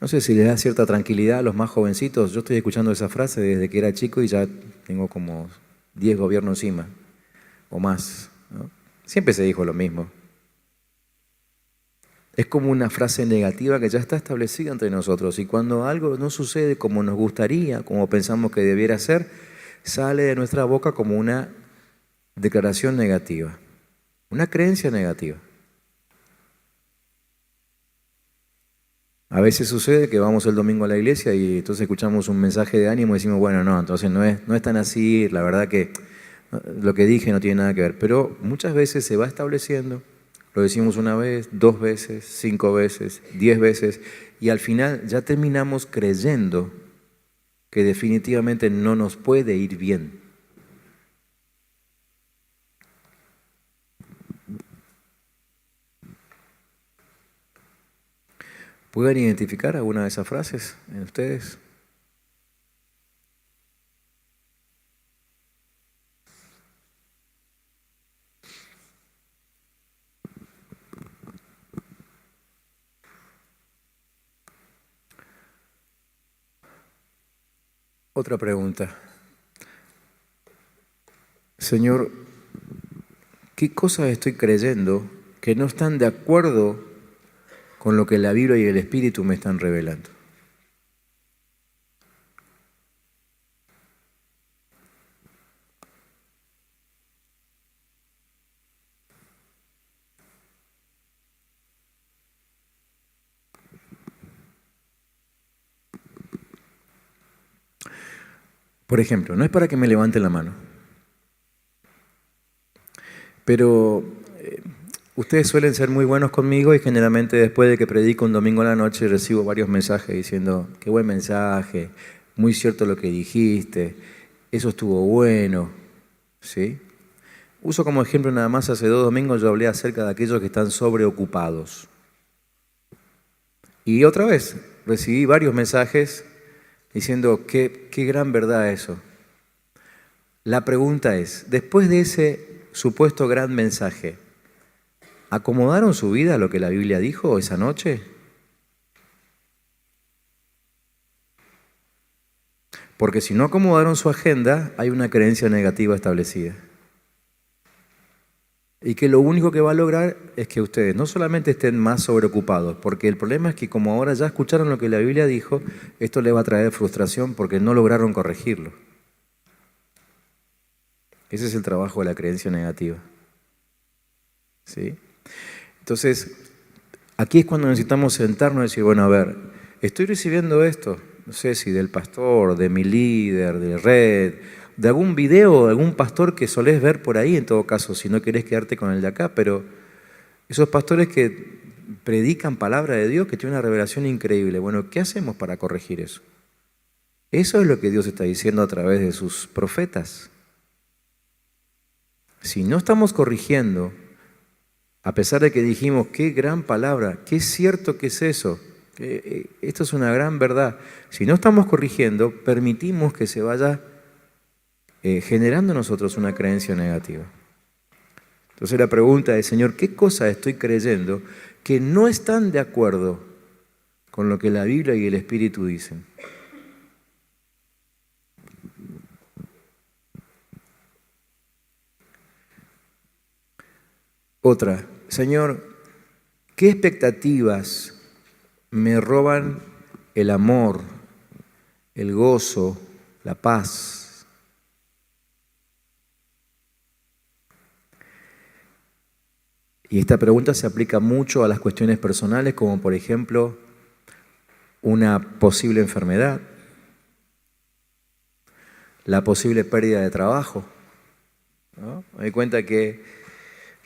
No sé si les da cierta tranquilidad a los más jovencitos. Yo estoy escuchando esa frase desde que era chico y ya tengo como 10 gobiernos encima o más, ¿no? Siempre se dijo lo mismo. Es como una frase negativa que ya está establecida entre nosotros y cuando algo no sucede como nos gustaría, como pensamos que debiera ser, sale de nuestra boca como una declaración negativa, una creencia negativa. A veces sucede que vamos el domingo a la iglesia y entonces escuchamos un mensaje de ánimo y decimos, bueno, no, entonces no es tan así, la verdad que lo que dije no tiene nada que ver. Pero muchas veces se va estableciendo, lo decimos una vez, 2 veces, 5 veces, 10 veces, y al final ya terminamos creyendo que definitivamente no nos puede ir bien. ¿Pueden identificar alguna de esas frases en ustedes? Otra pregunta. Señor, ¿qué cosas estoy creyendo que no están de acuerdo con lo que la Biblia y el Espíritu me están revelando? Por ejemplo, no es para que me levanten la mano, pero ustedes suelen ser muy buenos conmigo y generalmente después de que predico un domingo a la noche recibo varios mensajes diciendo, qué buen mensaje, muy cierto lo que dijiste, eso estuvo bueno, ¿sí? Uso como ejemplo nada más, hace 2 domingos yo hablé acerca de aquellos que están sobreocupados. Y otra vez recibí varios mensajes diciendo, qué gran verdad eso. La pregunta es, después de ese supuesto gran mensaje, ¿acomodaron su vida a lo que la Biblia dijo esa noche? Porque si no acomodaron su agenda, hay una creencia negativa establecida. Y que lo único que va a lograr es que ustedes no solamente estén más sobreocupados, porque el problema es que como ahora ya escucharon lo que la Biblia dijo, esto les va a traer frustración porque no lograron corregirlo. Ese es el trabajo de la creencia negativa. ¿Sí? Entonces, aquí es cuando necesitamos sentarnos y decir, bueno, a ver, estoy recibiendo esto, no sé si del pastor, de mi líder, de red, de algún video, de algún pastor que solés ver por ahí, en todo caso, si no querés quedarte con el de acá, pero esos pastores que predican palabra de Dios, que tienen una revelación increíble. Bueno, ¿qué hacemos para corregir eso? Eso es lo que Dios está diciendo a través de sus profetas. Si no estamos corrigiendo, a pesar de que dijimos, qué gran palabra, qué cierto que es eso, esto es una gran verdad. Si no estamos corrigiendo, permitimos que se vaya generando en nosotros una creencia negativa. Entonces la pregunta es, Señor, ¿qué cosas estoy creyendo que no están de acuerdo con lo que la Biblia y el Espíritu dicen? Otra, Señor, ¿qué expectativas me roban el amor, el gozo, la paz? Y esta pregunta se aplica mucho a las cuestiones personales, como por ejemplo una posible enfermedad, la posible pérdida de trabajo, ¿no? Me doy cuenta que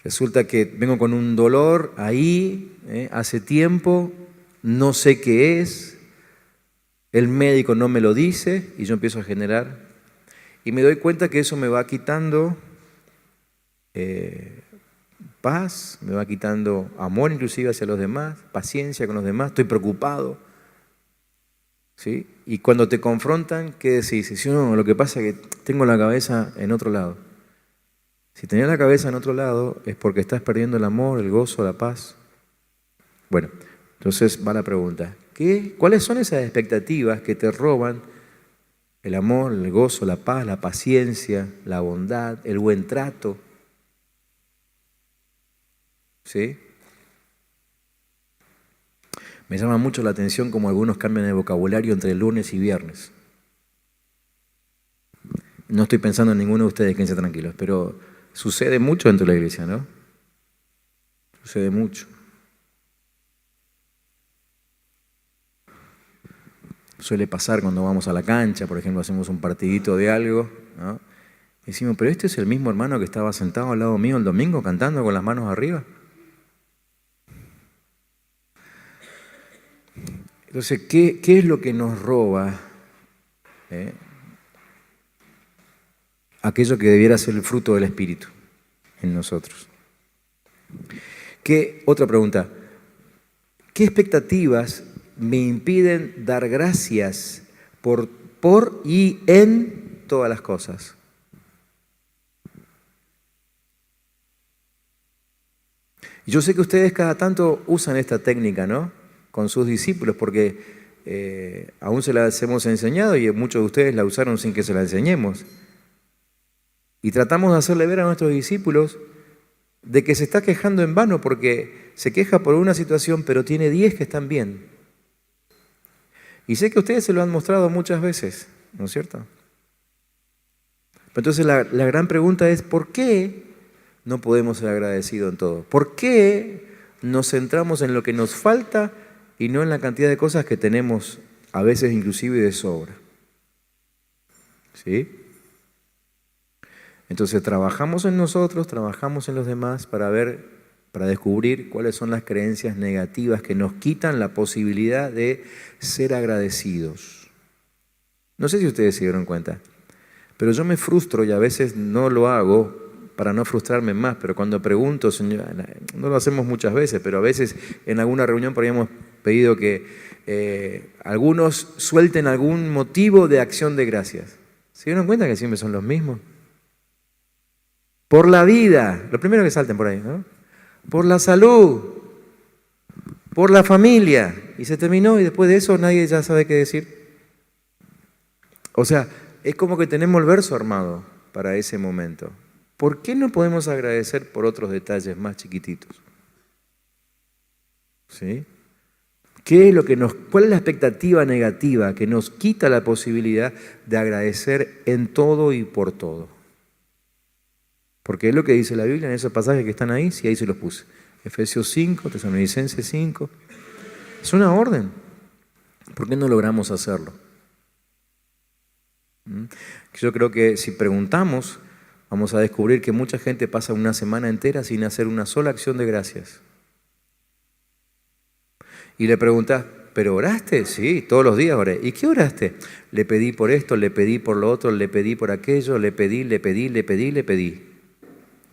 Resulta que vengo con un dolor ahí, hace tiempo, no sé qué es, el médico no me lo dice y yo empiezo a generar. Y me doy cuenta que eso me va quitando paz, me va quitando amor inclusive hacia los demás, paciencia con los demás, estoy preocupado. ¿Sí? Y cuando te confrontan, ¿qué decís? Si no, lo que pasa es que tengo la cabeza en otro lado. Si tenés la cabeza en otro lado es porque estás perdiendo el amor, el gozo, la paz. Bueno, entonces va la pregunta. ¿Cuáles son esas expectativas que te roban el amor, el gozo, la paz, la paciencia, la bondad, el buen trato? ¿Sí? Me llama mucho la atención cómo algunos cambian el vocabulario entre lunes y viernes. No estoy pensando en ninguno de ustedes, quédense tranquilos, pero sucede mucho dentro de la iglesia, ¿no? Sucede mucho. Suele pasar cuando vamos a la cancha, por ejemplo, hacemos un partidito de algo, ¿no? Y decimos, pero este es el mismo hermano que estaba sentado al lado mío el domingo cantando con las manos arriba. Entonces, ¿qué es lo que nos roba? Aquello que debiera ser el fruto del Espíritu en nosotros. Otra pregunta, ¿qué expectativas me impiden dar gracias por y en todas las cosas? Yo sé que ustedes cada tanto usan esta técnica, ¿no? Con sus discípulos, porque aún se las hemos enseñado y muchos de ustedes la usaron sin que se la enseñemos. Y tratamos de hacerle ver a nuestros discípulos de que se está quejando en vano porque se queja por una situación, pero tiene 10 que están bien. Y sé que ustedes se lo han mostrado muchas veces, ¿no es cierto? Entonces la gran pregunta es, ¿por qué no podemos ser agradecidos en todo? ¿Por qué nos centramos en lo que nos falta y no en la cantidad de cosas que tenemos, a veces inclusive de sobra? ¿Sí? Entonces trabajamos en nosotros, trabajamos en los demás para descubrir cuáles son las creencias negativas que nos quitan la posibilidad de ser agradecidos. No sé si ustedes se dieron cuenta, pero yo me frustro y a veces no lo hago para no frustrarme más, pero cuando pregunto, señor, no lo hacemos muchas veces, pero a veces en alguna reunión por ahí hemos pedido que algunos suelten algún motivo de acción de gracias. ¿Se dieron cuenta que siempre son los mismos? Por la vida, lo primero que salten por ahí, ¿no? Por la salud, por la familia, y se terminó y después de eso nadie ya sabe qué decir. O sea, es como que tenemos el verso armado para ese momento. ¿Por qué no podemos agradecer por otros detalles más chiquititos? ¿Sí? ¿Cuál es la expectativa negativa que nos quita la posibilidad de agradecer en todo y por todo? Porque es lo que dice la Biblia en esos pasajes que están ahí, sí, ahí se los puse. Efesios 5, Tesalonicenses 5. Es una orden. ¿Por qué no logramos hacerlo? Yo creo que si preguntamos, vamos a descubrir que mucha gente pasa una semana entera sin hacer una sola acción de gracias. Y le preguntas, ¿pero oraste? Sí, todos los días oré. ¿Y qué oraste? Le pedí por esto, le pedí por lo otro, le pedí por aquello, le pedí.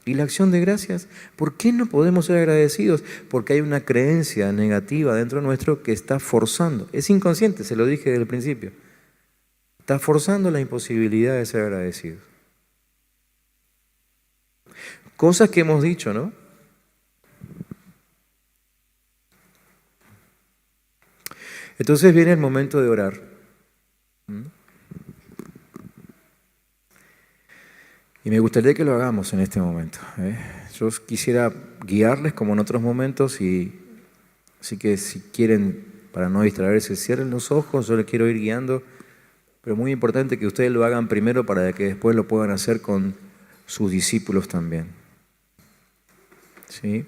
¿Y la acción de gracias? ¿Por qué no podemos ser agradecidos? Porque hay una creencia negativa dentro nuestro que está forzando. Es inconsciente, se lo dije desde el principio. Está forzando la imposibilidad de ser agradecidos. Cosas que hemos dicho, ¿no? Entonces viene el momento de orar. Y me gustaría que lo hagamos en este momento. Yo quisiera guiarles como en otros momentos, así que si quieren, para no distraerse, cierren los ojos, yo les quiero ir guiando, pero muy importante que ustedes lo hagan primero para que después lo puedan hacer con sus discípulos también. ¿Sí?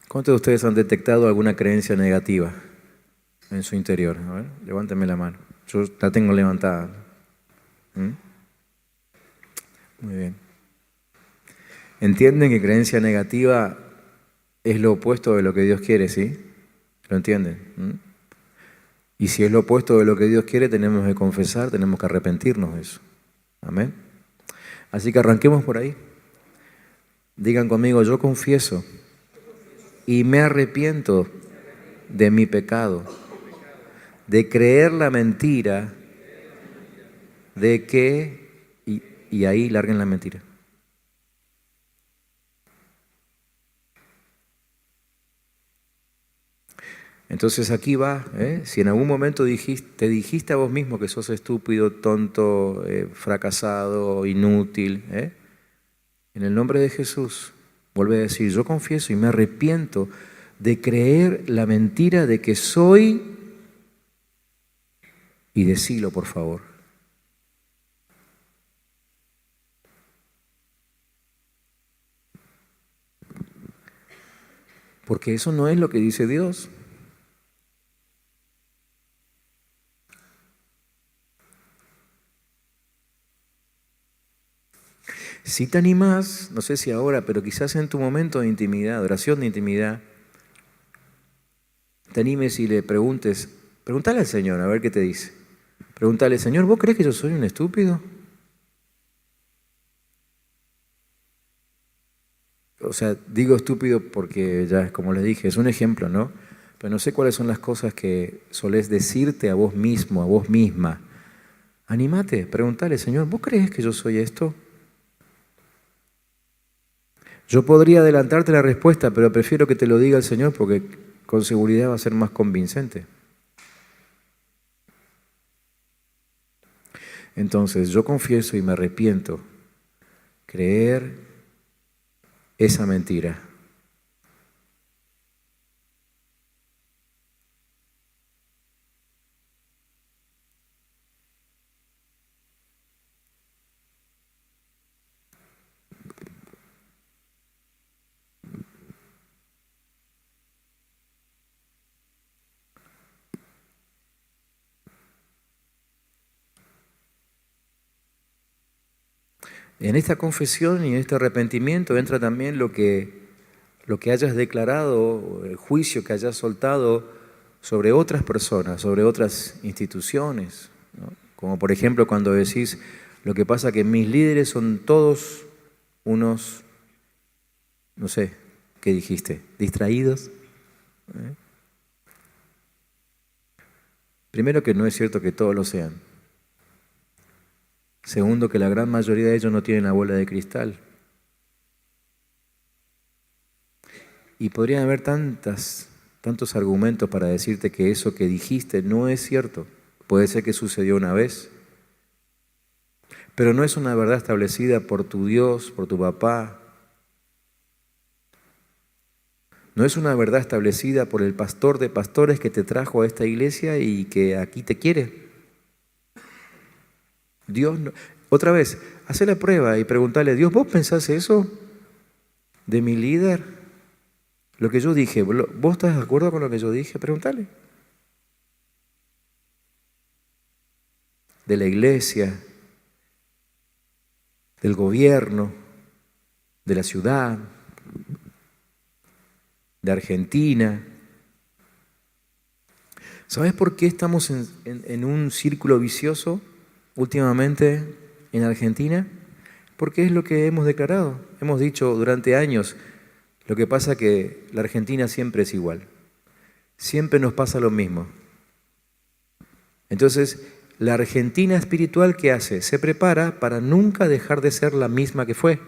¿Cuántos de ustedes han detectado alguna creencia negativa? en su interior? A ver, levántame la mano. Yo la tengo levantada. ¿Mm? Muy bien. ¿Entienden que creencia negativa es lo opuesto de lo que Dios quiere, sí? ¿Lo entienden? ¿Mm? Y si es lo opuesto de lo que Dios quiere, tenemos que confesar, tenemos que arrepentirnos de eso. Amén. Así que arranquemos por ahí. Digan conmigo, yo confieso y me arrepiento de mi pecado, de creer la mentira de que, y ahí larguen la mentira. Entonces aquí va, si en algún momento te dijiste a vos mismo que sos estúpido, tonto, fracasado, inútil, en el nombre de Jesús, vuelve a decir, yo confieso y me arrepiento de creer la mentira de que soy, y decilo por favor. Porque eso no es lo que dice Dios. Si te animás, no sé si ahora, pero quizás en tu momento de intimidad, oración de intimidad, te animes y le preguntes, pregúntale al Señor a ver qué te dice. Pregúntale, Señor, ¿vos crees que yo soy un estúpido? O sea, digo estúpido porque ya, como les dije, es un ejemplo, ¿no? Pero no sé cuáles son las cosas que solés decirte a vos mismo, a vos misma. Anímate, pregúntale, Señor, ¿vos crees que yo soy esto? Yo podría adelantarte la respuesta, pero prefiero que te lo diga el Señor porque con seguridad va a ser más convincente. Entonces, yo confieso y me arrepiento creer esa mentira. En esta confesión y en este arrepentimiento entra también lo que hayas declarado, el juicio que hayas soltado sobre otras personas, sobre otras instituciones, ¿no? Como por ejemplo cuando decís, lo que pasa que mis líderes son todos unos, no sé, ¿qué dijiste? ¿Distraídos? ¿Eh? Primero que no es cierto que todos lo sean. Segundo, que la gran mayoría de ellos no tienen la bola de cristal. Y podrían haber tantos argumentos para decirte que eso que dijiste no es cierto. Puede ser que sucedió una vez, pero no es una verdad establecida por tu Dios, por tu papá. No es una verdad establecida por el pastor de pastores que te trajo a esta iglesia y que aquí te quiere. Dios, otra vez, hace la prueba y preguntarle, Dios, ¿vos pensás eso de mi líder? Lo que yo dije, ¿vos estás de acuerdo con lo que yo dije? Pregúntale. De la iglesia, del gobierno, de la ciudad, de Argentina. ¿Sabes por qué estamos en un círculo vicioso últimamente en Argentina? Porque es lo que hemos declarado. Hemos dicho durante años, lo que pasa que la Argentina siempre es igual. Siempre nos pasa lo mismo. Entonces, la Argentina espiritual, ¿qué hace? Se prepara para nunca dejar de ser la misma que fue.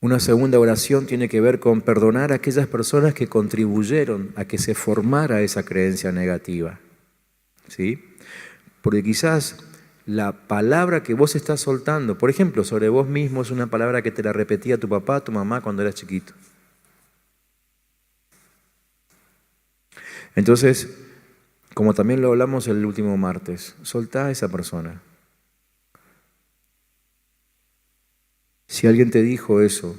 Una segunda oración tiene que ver con perdonar a aquellas personas que contribuyeron a que se formara esa creencia negativa. ¿Sí? Porque quizás la palabra que vos estás soltando, por ejemplo, sobre vos mismo, es una palabra que te la repetía tu papá, tu mamá cuando eras chiquito. Entonces, Como también lo hablamos el último martes, soltá a esa persona. Si alguien te dijo eso,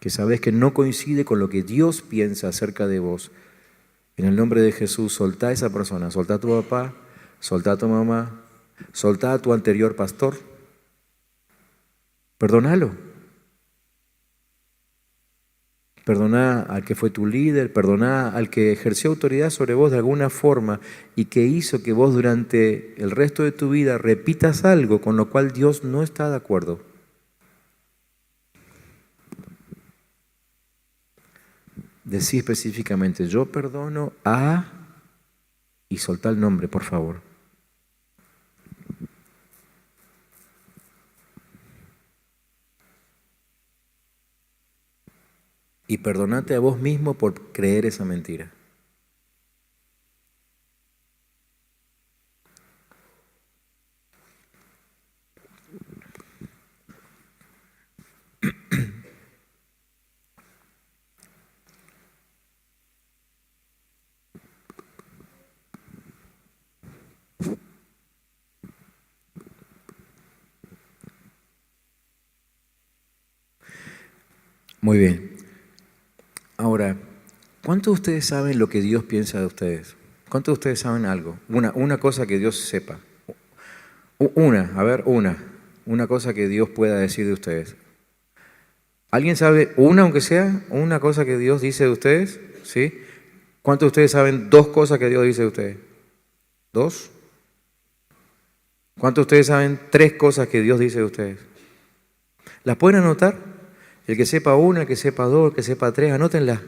que sabes que no coincide con lo que Dios piensa acerca de vos, en el nombre de Jesús, soltá a esa persona, soltá a tu papá, soltá a tu mamá, soltá a tu anterior pastor, perdónalo. Perdoná al que fue tu líder, perdoná al que ejerció autoridad sobre vos de alguna forma y que hizo que vos durante el resto de tu vida repitas algo con lo cual Dios no está de acuerdo. Decí específicamente, yo perdono a... y soltá el nombre, por favor. Y perdonate a vos mismo por creer esa mentira. Muy bien. Ahora, ¿cuántos de ustedes saben lo que Dios piensa de ustedes? ¿Cuántos de ustedes saben algo? Una cosa que Dios sepa. Una cosa que Dios pueda decir de ustedes. ¿Alguien sabe una, aunque sea, una cosa que Dios dice de ustedes? ¿Sí? ¿Cuántos de ustedes saben dos cosas que Dios dice de ustedes? ¿Dos? ¿Cuántos de ustedes saben tres cosas que Dios dice de ustedes? ¿Las pueden anotar? El que sepa una, el que sepa dos, el que sepa tres, anótenlas.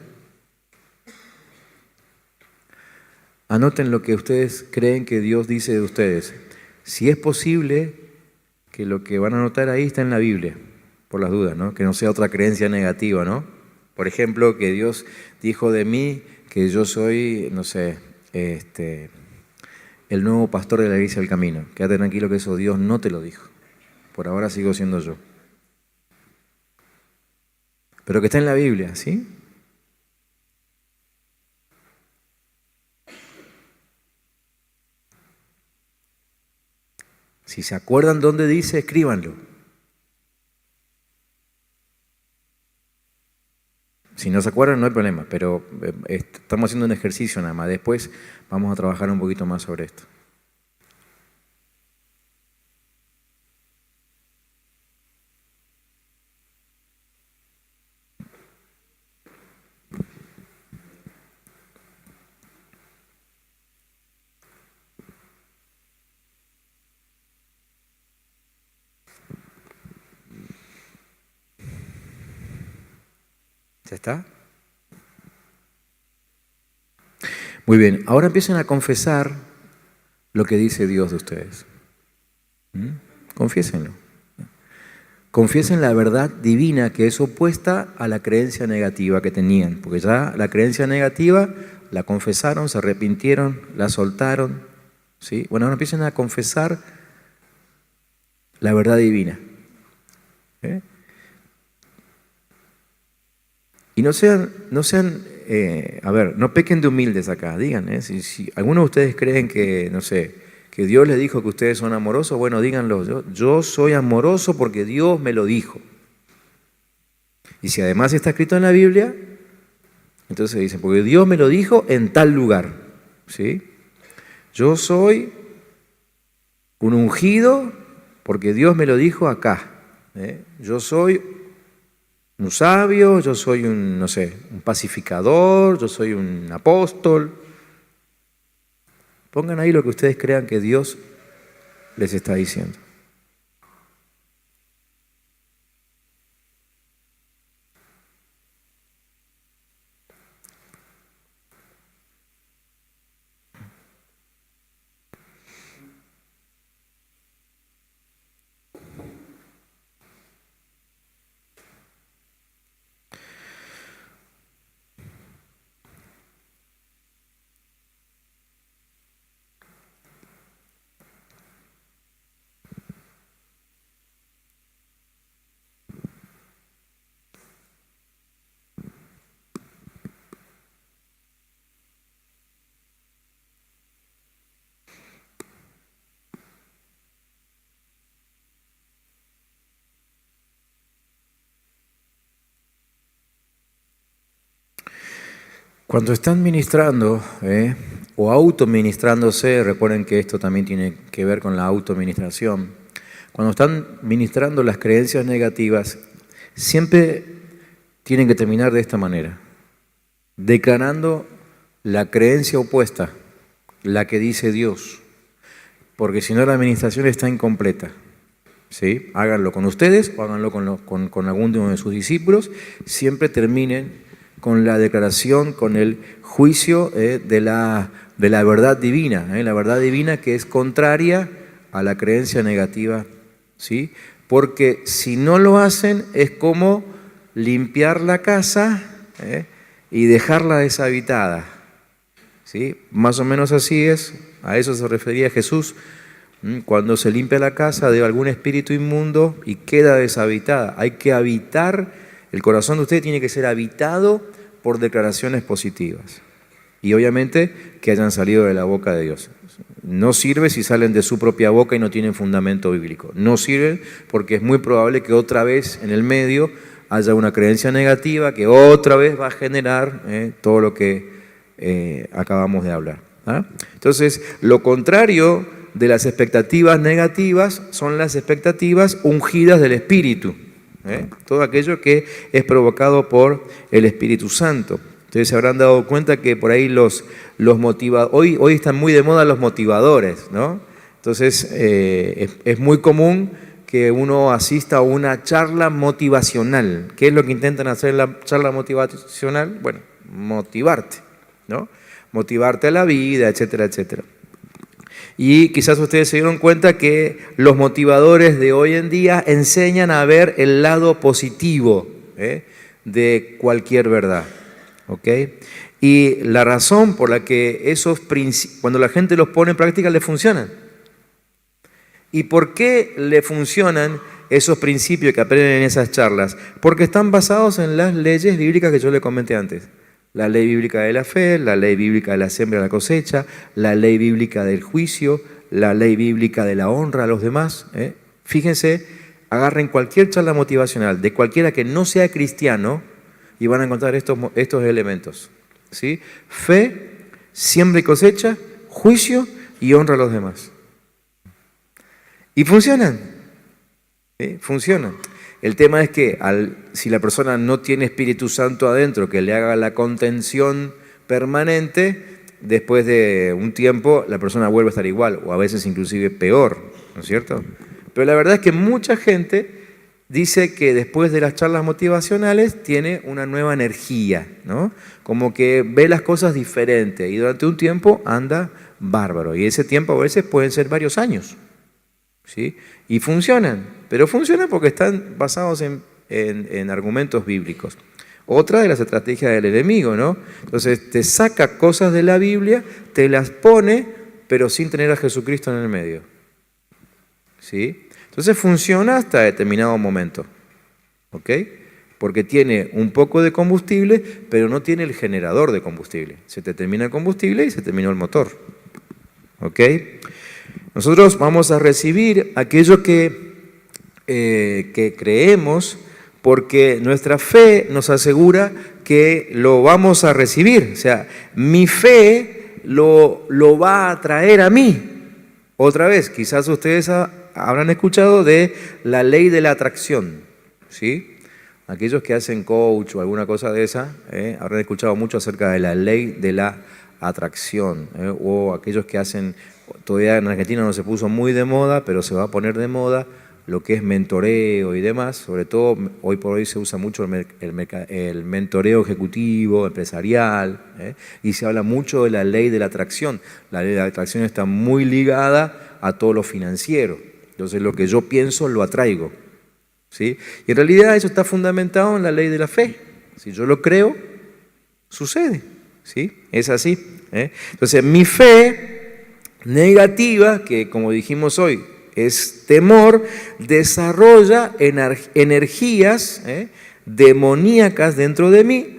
Anoten lo que ustedes creen que Dios dice de ustedes. Si es posible, que lo que van a anotar ahí está en la Biblia, por las dudas, ¿no? Que no sea otra creencia negativa, ¿no? Por ejemplo, que Dios dijo de mí que yo soy, no sé, el nuevo pastor de la Iglesia del Camino. Quédate tranquilo que eso Dios no te lo dijo. Por ahora sigo siendo yo. Pero que está en la Biblia, ¿sí? Si se acuerdan dónde dice, escríbanlo. Si no se acuerdan, no hay problema, pero estamos haciendo un ejercicio nada más. Después vamos a trabajar un poquito más sobre esto. ¿Ya está? Muy bien, ahora empiecen a confesar lo que dice Dios de ustedes. Confiésenlo. Confiesen la verdad divina que es opuesta a la creencia negativa que tenían, porque ya la creencia negativa la confesaron, se arrepintieron, la soltaron. ¿Sí? Bueno, ahora empiecen a confesar la verdad divina. ¿Eh? Y no sean, no pequen de humildes acá, digan, si algunos de ustedes creen que, no sé, que Dios les dijo que ustedes son amorosos, bueno, díganlo, yo soy amoroso porque Dios me lo dijo. Y si además está escrito en la Biblia, entonces dicen, porque Dios me lo dijo en tal lugar, ¿sí? Yo soy un ungido porque Dios me lo dijo acá. Yo soy un sabio, yo soy un, no sé, un pacificador, yo soy un apóstol. Pongan ahí lo que ustedes crean que Dios les está diciendo. Cuando están ministrando o autoministrándose, recuerden que esto también tiene que ver con la autoministración. Cuando están ministrando las creencias negativas, siempre tienen que terminar de esta manera, declarando la creencia opuesta, la que dice Dios, porque si no la administración está incompleta. ¿Sí? Háganlo con ustedes o háganlo con alguno de sus discípulos, siempre terminen con la declaración, con el juicio de la verdad divina, la verdad divina que es contraria a la creencia negativa, ¿sí? Porque si no lo hacen es como limpiar la casa y dejarla deshabitada, ¿sí? Más o menos así es, a eso se refería Jesús, cuando se limpia la casa de algún espíritu inmundo y queda deshabitada. Hay que habitar. El corazón de usted tiene que ser habitado por declaraciones positivas. Y obviamente que hayan salido de la boca de Dios. No sirve si salen de su propia boca y no tienen fundamento bíblico. No sirven porque es muy probable que otra vez en el medio haya una creencia negativa que otra vez va a generar todo lo que acabamos de hablar. ¿Ah? Entonces, lo contrario de las expectativas negativas son las expectativas ungidas del Espíritu. Todo aquello que es provocado por el Espíritu Santo. Ustedes se habrán dado cuenta que por ahí los motivadores, hoy están muy de moda los motivadores, ¿no? Entonces es muy común que uno asista a una charla motivacional. ¿Qué es lo que intentan hacer en la charla motivacional? Bueno, motivarte, ¿no? Motivarte a la vida, etcétera, etcétera. Y quizás ustedes se dieron cuenta que los motivadores de hoy en día enseñan a ver el lado positivo de cualquier verdad. ¿Ok? Y la razón por la que cuando la gente los pone en práctica, le funcionan. ¿Y por qué le funcionan esos principios que aprenden en esas charlas? Porque están basados en las leyes bíblicas que yo les comenté antes. La ley bíblica de la fe, la ley bíblica de la siembra y la cosecha, la ley bíblica del juicio, la ley bíblica de la honra a los demás. Fíjense, agarren cualquier charla motivacional de cualquiera que no sea cristiano y van a encontrar estos elementos. ¿Sí? Fe, siembra y cosecha, juicio y honra a los demás. Y funcionan. ¿Sí? Funcionan. El tema es que si la persona no tiene Espíritu Santo adentro, que le haga la contención permanente, después de un tiempo la persona vuelve a estar igual, o a veces inclusive peor, ¿no es cierto? Pero la verdad es que mucha gente dice que después de las charlas motivacionales tiene una nueva energía, ¿no? Como que ve las cosas diferentes y durante un tiempo anda bárbaro. Y ese tiempo a veces pueden ser varios años, ¿sí? Y funcionan, pero funcionan porque están basados en argumentos bíblicos. Otra de las estrategias del enemigo, ¿no? Entonces te saca cosas de la Biblia, te las pone, pero sin tener a Jesucristo en el medio. ¿Sí? Entonces funciona hasta determinado momento. ¿Ok? Porque tiene un poco de combustible, pero no tiene el generador de combustible. Se te termina el combustible y se terminó el motor. ¿Ok? Nosotros vamos a recibir aquello que creemos, porque nuestra fe nos asegura que lo vamos a recibir. O sea, mi fe lo va a traer a mí. Otra vez, quizás ustedes habrán escuchado de la ley de la atracción, ¿sí? Aquellos que hacen coach o alguna cosa de esa, habrán escuchado mucho acerca de la ley de la atracción, o aquellos que hacen, todavía en Argentina no se puso muy de moda, pero se va a poner de moda lo que es mentoreo y demás. Sobre todo hoy por hoy se usa mucho el mentoreo ejecutivo, empresarial, y se habla mucho de la ley de la atracción. La ley de la atracción está muy ligada a todo lo financiero. Entonces lo que yo pienso lo atraigo, ¿sí? Y en realidad eso está fundamentado en la ley de la fe. Si yo lo creo, sucede, ¿sí? Es así. Entonces mi fe negativa, que como dijimos hoy, es temor, desarrolla energías demoníacas dentro de mí,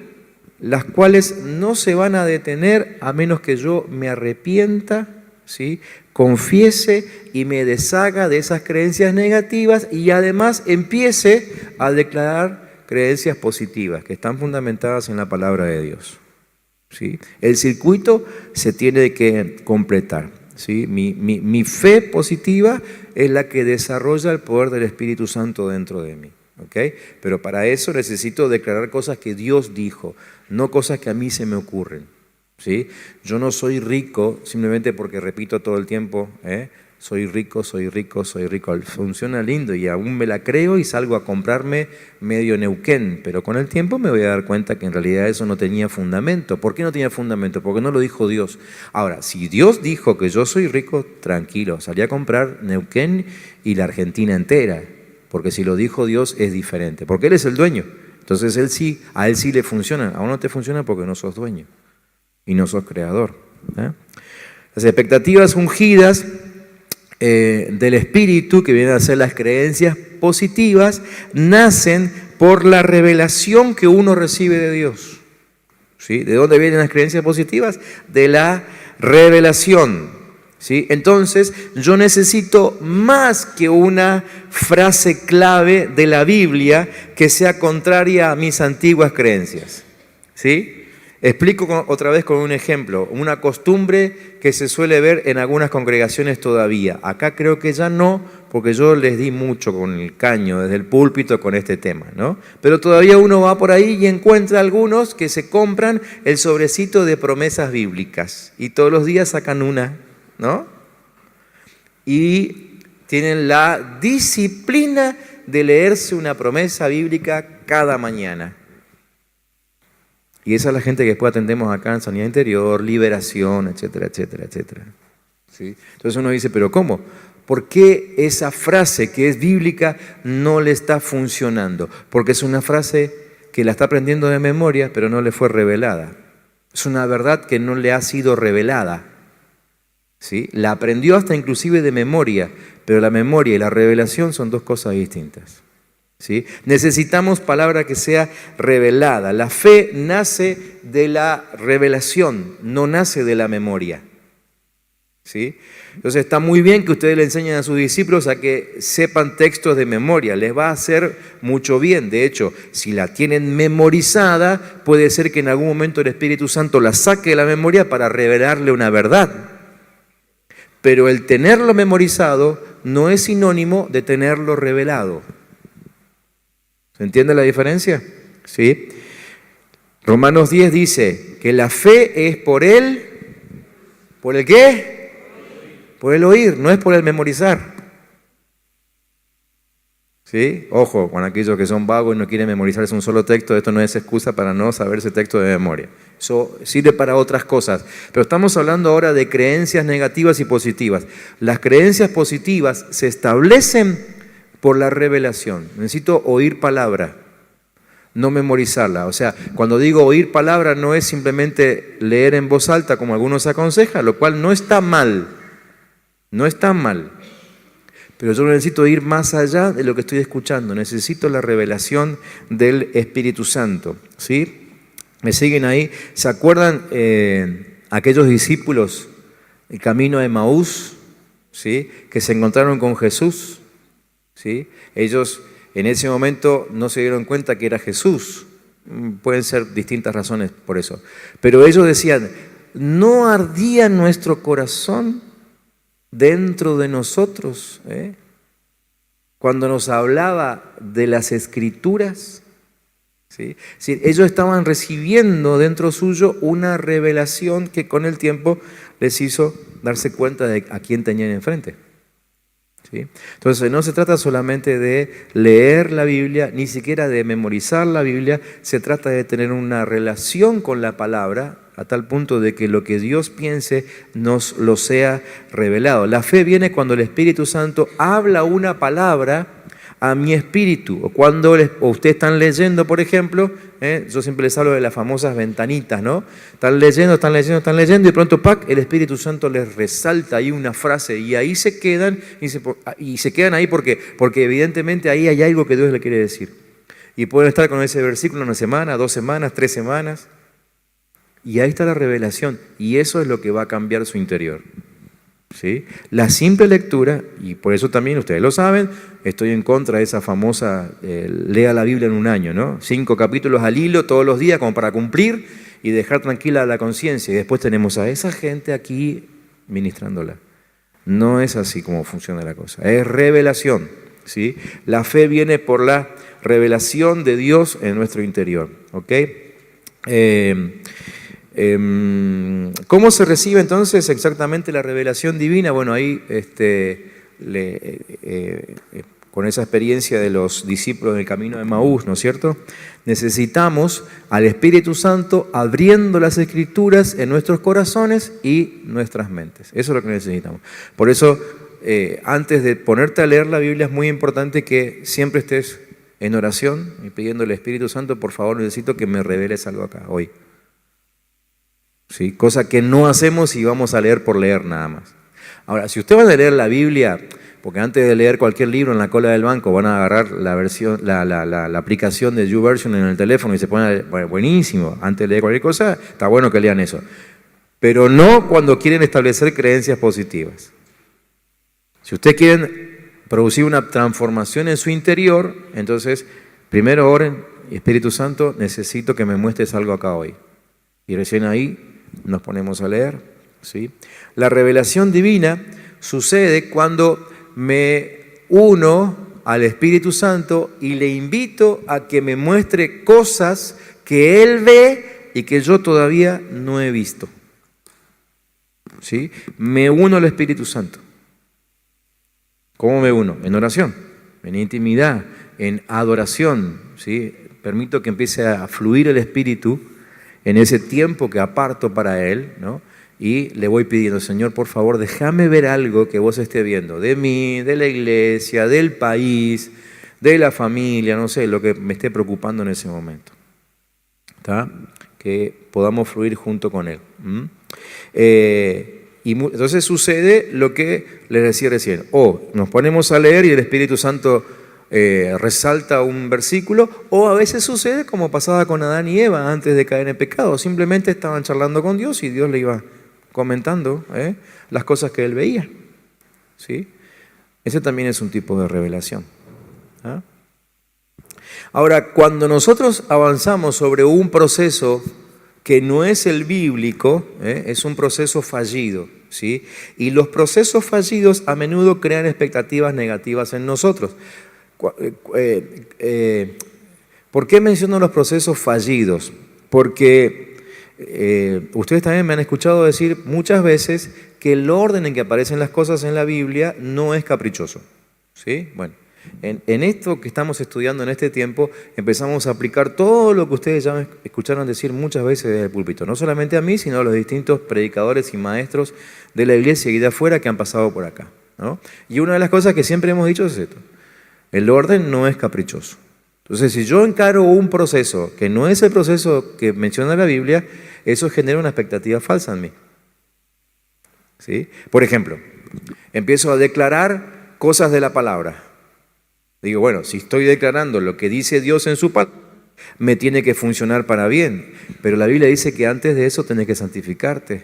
las cuales no se van a detener a menos que yo me arrepienta, ¿sí? Confiese y me deshaga de esas creencias negativas y además empiece a declarar creencias positivas que están fundamentadas en la palabra de Dios. ¿sí? El circuito se tiene que completar, ¿sí? Mi fe positiva es la que desarrolla el poder del Espíritu Santo dentro de mí, ¿ok? Pero para eso necesito declarar cosas que Dios dijo, no cosas que a mí se me ocurren, ¿sí? Yo no soy rico simplemente porque repito todo el tiempo, soy rico, soy rico, soy rico. Funciona lindo y aún me la creo y salgo a comprarme medio Neuquén, pero con el tiempo me voy a dar cuenta que en realidad eso no tenía fundamento. ¿Por qué no tenía fundamento? Porque no lo dijo Dios. Ahora, si Dios dijo que yo soy rico, tranquilo, salí a comprar Neuquén y la Argentina entera, porque si lo dijo Dios es diferente, porque Él es el dueño. Entonces a Él sí le funciona, a uno no te funciona porque no sos dueño y no sos creador. Las expectativas ungidas del Espíritu, que vienen a ser las creencias positivas, nacen por la revelación que uno recibe de Dios. ¿Sí? ¿De dónde vienen las creencias positivas? De la revelación. ¿Sí? Entonces, yo necesito más que una frase clave de la Biblia que sea contraria a mis antiguas creencias. ¿Sí? Explico otra vez con un ejemplo, una costumbre que se suele ver en algunas congregaciones todavía. Acá creo que ya no, porque yo les di mucho con el caño desde el púlpito con este tema, ¿no? Pero todavía uno va por ahí y encuentra algunos que se compran el sobrecito de promesas bíblicas y todos los días sacan una, ¿no? Y tienen la disciplina de leerse una promesa bíblica cada mañana. Y esa es la gente que después atendemos acá en Sanidad Interior, Liberación, etcétera, etcétera, etcétera. ¿Sí? Entonces uno dice, ¿pero cómo? ¿Por qué esa frase que es bíblica no le está funcionando? Porque es una frase que la está aprendiendo de memoria, pero no le fue revelada. Es una verdad que no le ha sido revelada. ¿Sí? La aprendió hasta inclusive de memoria, pero la memoria y la revelación son dos cosas distintas. ¿Sí? Necesitamos palabra que sea revelada. La fe nace de la revelación, no nace de la memoria. ¿Sí? Entonces está muy bien que ustedes le enseñen a sus discípulos a que sepan textos de memoria, les va a hacer mucho bien. De hecho, si la tienen memorizada, puede ser que en algún momento el Espíritu Santo la saque de la memoria para revelarle una verdad. Pero el tenerlo memorizado no es sinónimo de tenerlo revelado. ¿Se entiende la diferencia? ¿Sí? Romanos 10 dice que la fe es ¿por el qué? Por el oír, no es por el memorizar. ¿Sí? Ojo, con aquellos que son vagos y no quieren memorizarse un solo texto, esto no es excusa para no saber ese texto de memoria. Eso sirve para otras cosas. Pero estamos hablando ahora de creencias negativas y positivas. Las creencias positivas se establecen por la revelación. Necesito oír palabra, no memorizarla. O sea, cuando digo oír palabra no es simplemente leer en voz alta como algunos aconsejan, lo cual no está mal. No está mal. Pero yo necesito ir más allá de lo que estoy escuchando. Necesito la revelación del Espíritu Santo. ¿Sí? ¿Me siguen ahí? ¿Se acuerdan aquellos discípulos, el camino de Emaús, ¿sí? Que se encontraron con Jesús? ¿Sí? Ellos en ese momento no se dieron cuenta que era Jesús. Pueden ser distintas razones por eso. Pero ellos decían, ¿no ardía nuestro corazón dentro de nosotros? Cuando nos hablaba de las Escrituras. ¿Sí? Sí, ellos estaban recibiendo dentro suyo una revelación que con el tiempo les hizo darse cuenta de a quién tenían enfrente. ¿Sí? Entonces no se trata solamente de leer la Biblia, ni siquiera de memorizar la Biblia, se trata de tener una relación con la palabra a tal punto de que lo que Dios piense nos lo sea revelado. La fe viene cuando el Espíritu Santo habla una palabra a mi espíritu, o cuando ustedes están leyendo, por ejemplo, yo siempre les hablo de las famosas ventanitas, ¿no? Están leyendo, y de pronto, ¡pac!, el Espíritu Santo les resalta ahí una frase, y ahí se quedan, y se quedan ahí porque evidentemente ahí hay algo que Dios le quiere decir. Y pueden estar con ese versículo una semana, 2 semanas, 3 semanas, y ahí está la revelación, y eso es lo que va a cambiar su interior. ¿Sí? La simple lectura, y por eso también ustedes lo saben, estoy en contra de esa famosa lea la Biblia en un año, ¿no? 5 capítulos al hilo todos los días como para cumplir, y dejar tranquila la conciencia, y después tenemos a esa gente aquí ministrándola. No es así como funciona la cosa, es revelación, ¿sí? La fe viene por la revelación de Dios en nuestro interior, ¿ok? ¿Cómo se recibe entonces exactamente la revelación divina? Bueno, ahí con esa experiencia de los discípulos del camino de Emaús, ¿no es cierto? Necesitamos al Espíritu Santo abriendo las Escrituras en nuestros corazones y nuestras mentes. Eso es lo que necesitamos. Por eso, antes de ponerte a leer la Biblia, es muy importante que siempre estés en oración y pidiendo al Espíritu Santo, por favor, necesito que me reveles algo acá, hoy. ¿Sí? Cosa que no hacemos y vamos a leer por leer nada más. Ahora, si usted va a leer la Biblia, porque antes de leer cualquier libro en la cola del banco van a agarrar la versión, la aplicación de YouVersion en el teléfono y se pone, bueno, buenísimo, antes de leer cualquier cosa, está bueno que lean eso. Pero no cuando quieren establecer creencias positivas. Si ustedes quieren producir una transformación en su interior, entonces primero oren, Espíritu Santo, necesito que me muestres algo acá hoy. Y recién ahí nos ponemos a leer, ¿sí? La revelación divina sucede cuando me uno al Espíritu Santo y le invito a que me muestre cosas que Él ve y que yo todavía no he visto. ¿Sí? Me uno al Espíritu Santo. ¿Cómo me uno? En oración, en intimidad, en adoración. ¿Sí? Permito que empiece a fluir el Espíritu en ese tiempo que aparto para Él, ¿no? Y le voy pidiendo, Señor, por favor, déjame ver algo que vos estés viendo, de mí, de la iglesia, del país, de la familia, no sé, lo que me esté preocupando en ese momento. ¿Está? Que podamos fluir junto con Él. Y entonces sucede lo que les decía recién. O nos ponemos a leer y el Espíritu Santo resalta un versículo, o a veces sucede como pasaba con Adán y Eva antes de caer en pecado. Simplemente estaban charlando con Dios y Dios le iba comentando las cosas que él veía. ¿Sí? Ese también es un tipo de revelación. ¿Ah? Ahora, cuando nosotros avanzamos sobre un proceso que no es el bíblico, es un proceso fallido, ¿sí? Y los procesos fallidos a menudo crean expectativas negativas en nosotros. ¿Por qué menciono los procesos fallidos? Porque ustedes también me han escuchado decir muchas veces que el orden en que aparecen las cosas en la Biblia no es caprichoso, ¿sí? Bueno, en esto que estamos estudiando en este tiempo, empezamos a aplicar todo lo que ustedes ya me escucharon decir muchas veces desde el púlpito, no solamente a mí, sino a los distintos predicadores y maestros de la iglesia y de afuera que han pasado por acá, ¿no? Y una de las cosas que siempre hemos dicho es esto: el orden no es caprichoso. Entonces, si yo encaro un proceso que no es el proceso que menciona la Biblia, eso genera una expectativa falsa en mí. ¿Sí? Por ejemplo, empiezo a declarar cosas de la palabra. Digo, bueno, si estoy declarando lo que dice Dios en su palabra, me tiene que funcionar para bien. Pero la Biblia dice que antes de eso tenés que santificarte.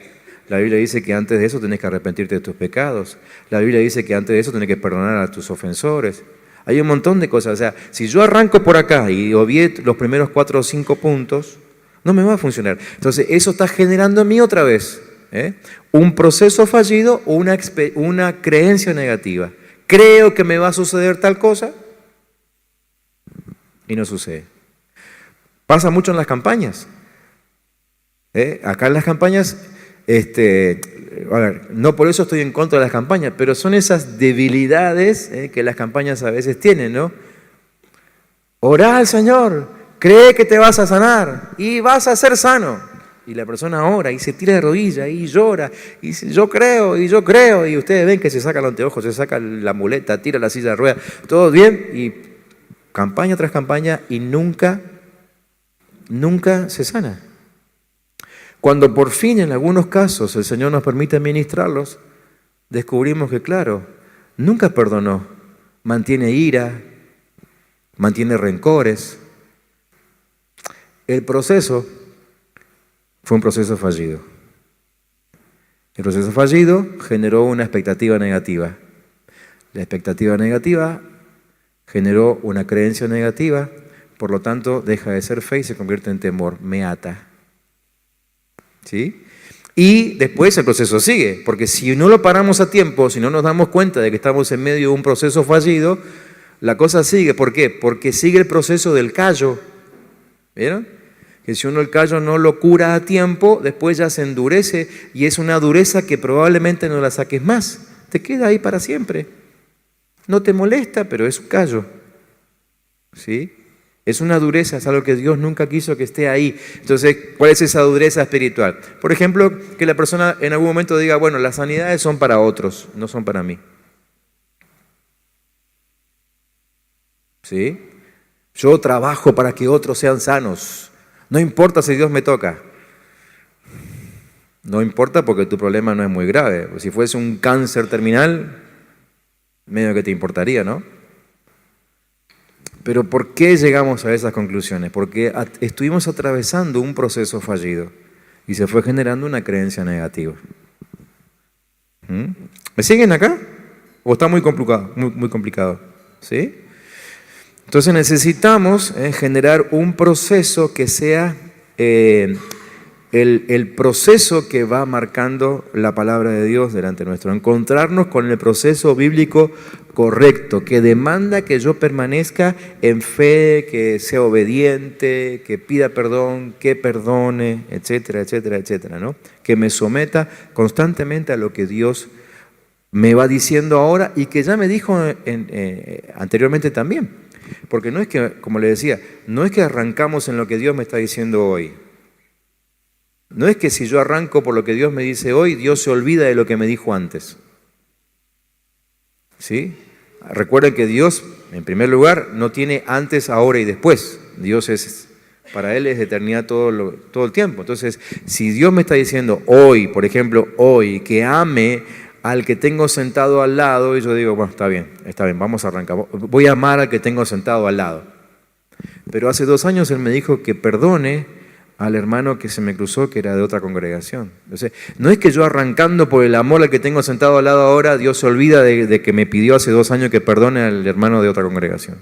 La Biblia dice que antes de eso tenés que arrepentirte de tus pecados. La Biblia dice que antes de eso tenés que perdonar a tus ofensores. Hay un montón de cosas. O sea, si yo arranco por acá y obvié los primeros 4 o 5 puntos, no me va a funcionar. Entonces, eso está generando en mí otra vez un proceso fallido o una creencia negativa. Creo que me va a suceder tal cosa y no sucede. Pasa mucho en las campañas. Acá en las campañas, a ver, no por eso estoy en contra de las campañas, pero son esas debilidades que las campañas a veces tienen, ¿no? Orá al Señor, cree que te vas a sanar y vas a ser sano. Y la persona ora y se tira de rodillas y llora y dice, yo creo, y ustedes ven que se saca el anteojo, se saca la muleta, tira la silla de ruedas, todo bien, y campaña tras campaña y nunca se sana. Cuando por fin en algunos casos el Señor nos permite ministrarlos, descubrimos que claro, nunca perdonó, mantiene ira, mantiene rencores. El proceso fue un proceso fallido. El proceso fallido generó una expectativa negativa. La expectativa negativa generó una creencia negativa, por lo tanto deja de ser fe y se convierte en temor, me ata. ¿sí? Y después el proceso sigue, porque si no lo paramos a tiempo, si no nos damos cuenta de que estamos en medio de un proceso fallido, la cosa sigue. ¿Por qué? Porque sigue el proceso del callo. ¿Vieron? Que si uno el callo no lo cura a tiempo, después ya se endurece y es una dureza que probablemente no la saques más. Te queda ahí para siempre. No te molesta, pero es un callo. ¿Sí? Es una dureza, es algo que Dios nunca quiso que esté ahí. Entonces, ¿cuál es esa dureza espiritual? Por ejemplo, que la persona en algún momento diga, bueno, las sanidades son para otros, no son para mí. ¿Sí? Yo trabajo para que otros sean sanos. No importa si Dios me toca. No importa porque tu problema no es muy grave. Si fuese un cáncer terminal, medio que te importaría, ¿no? Pero ¿por qué llegamos a esas conclusiones? Porque estuvimos atravesando un proceso fallido y se fue generando una creencia negativa. ¿Me siguen acá? ¿O está muy complicado? Muy complicado. ¿Sí? Entonces necesitamos generar un proceso que sea el proceso que va marcando la palabra de Dios delante nuestro. Encontrarnos con el proceso bíblico correcto, que demanda que yo permanezca en fe, que sea obediente, que pida perdón, que perdone, etcétera, etcétera, etcétera, ¿no? Que me someta constantemente a lo que Dios me va diciendo ahora y que ya me dijo anteriormente también. Porque no es que, como le decía, no es que arrancamos en lo que Dios me está diciendo hoy. No es que si yo arranco por lo que Dios me dice hoy, Dios se olvida de lo que me dijo antes. ¿Sí? Recuerden que Dios, en primer lugar, no tiene antes, ahora y después. Dios para Él es eternidad todo el tiempo. Entonces, si Dios me está diciendo hoy, por ejemplo, hoy, que ame al que tengo sentado al lado, y yo digo, bueno, está bien, vamos a arrancar. Voy a amar al que tengo sentado al lado. Pero hace 2 años Él me dijo que perdone al hermano que se me cruzó, que era de otra congregación. Entonces, no es que yo arrancando por el amor al que tengo sentado al lado ahora, Dios se olvida de que me pidió hace 2 años que perdone al hermano de otra congregación.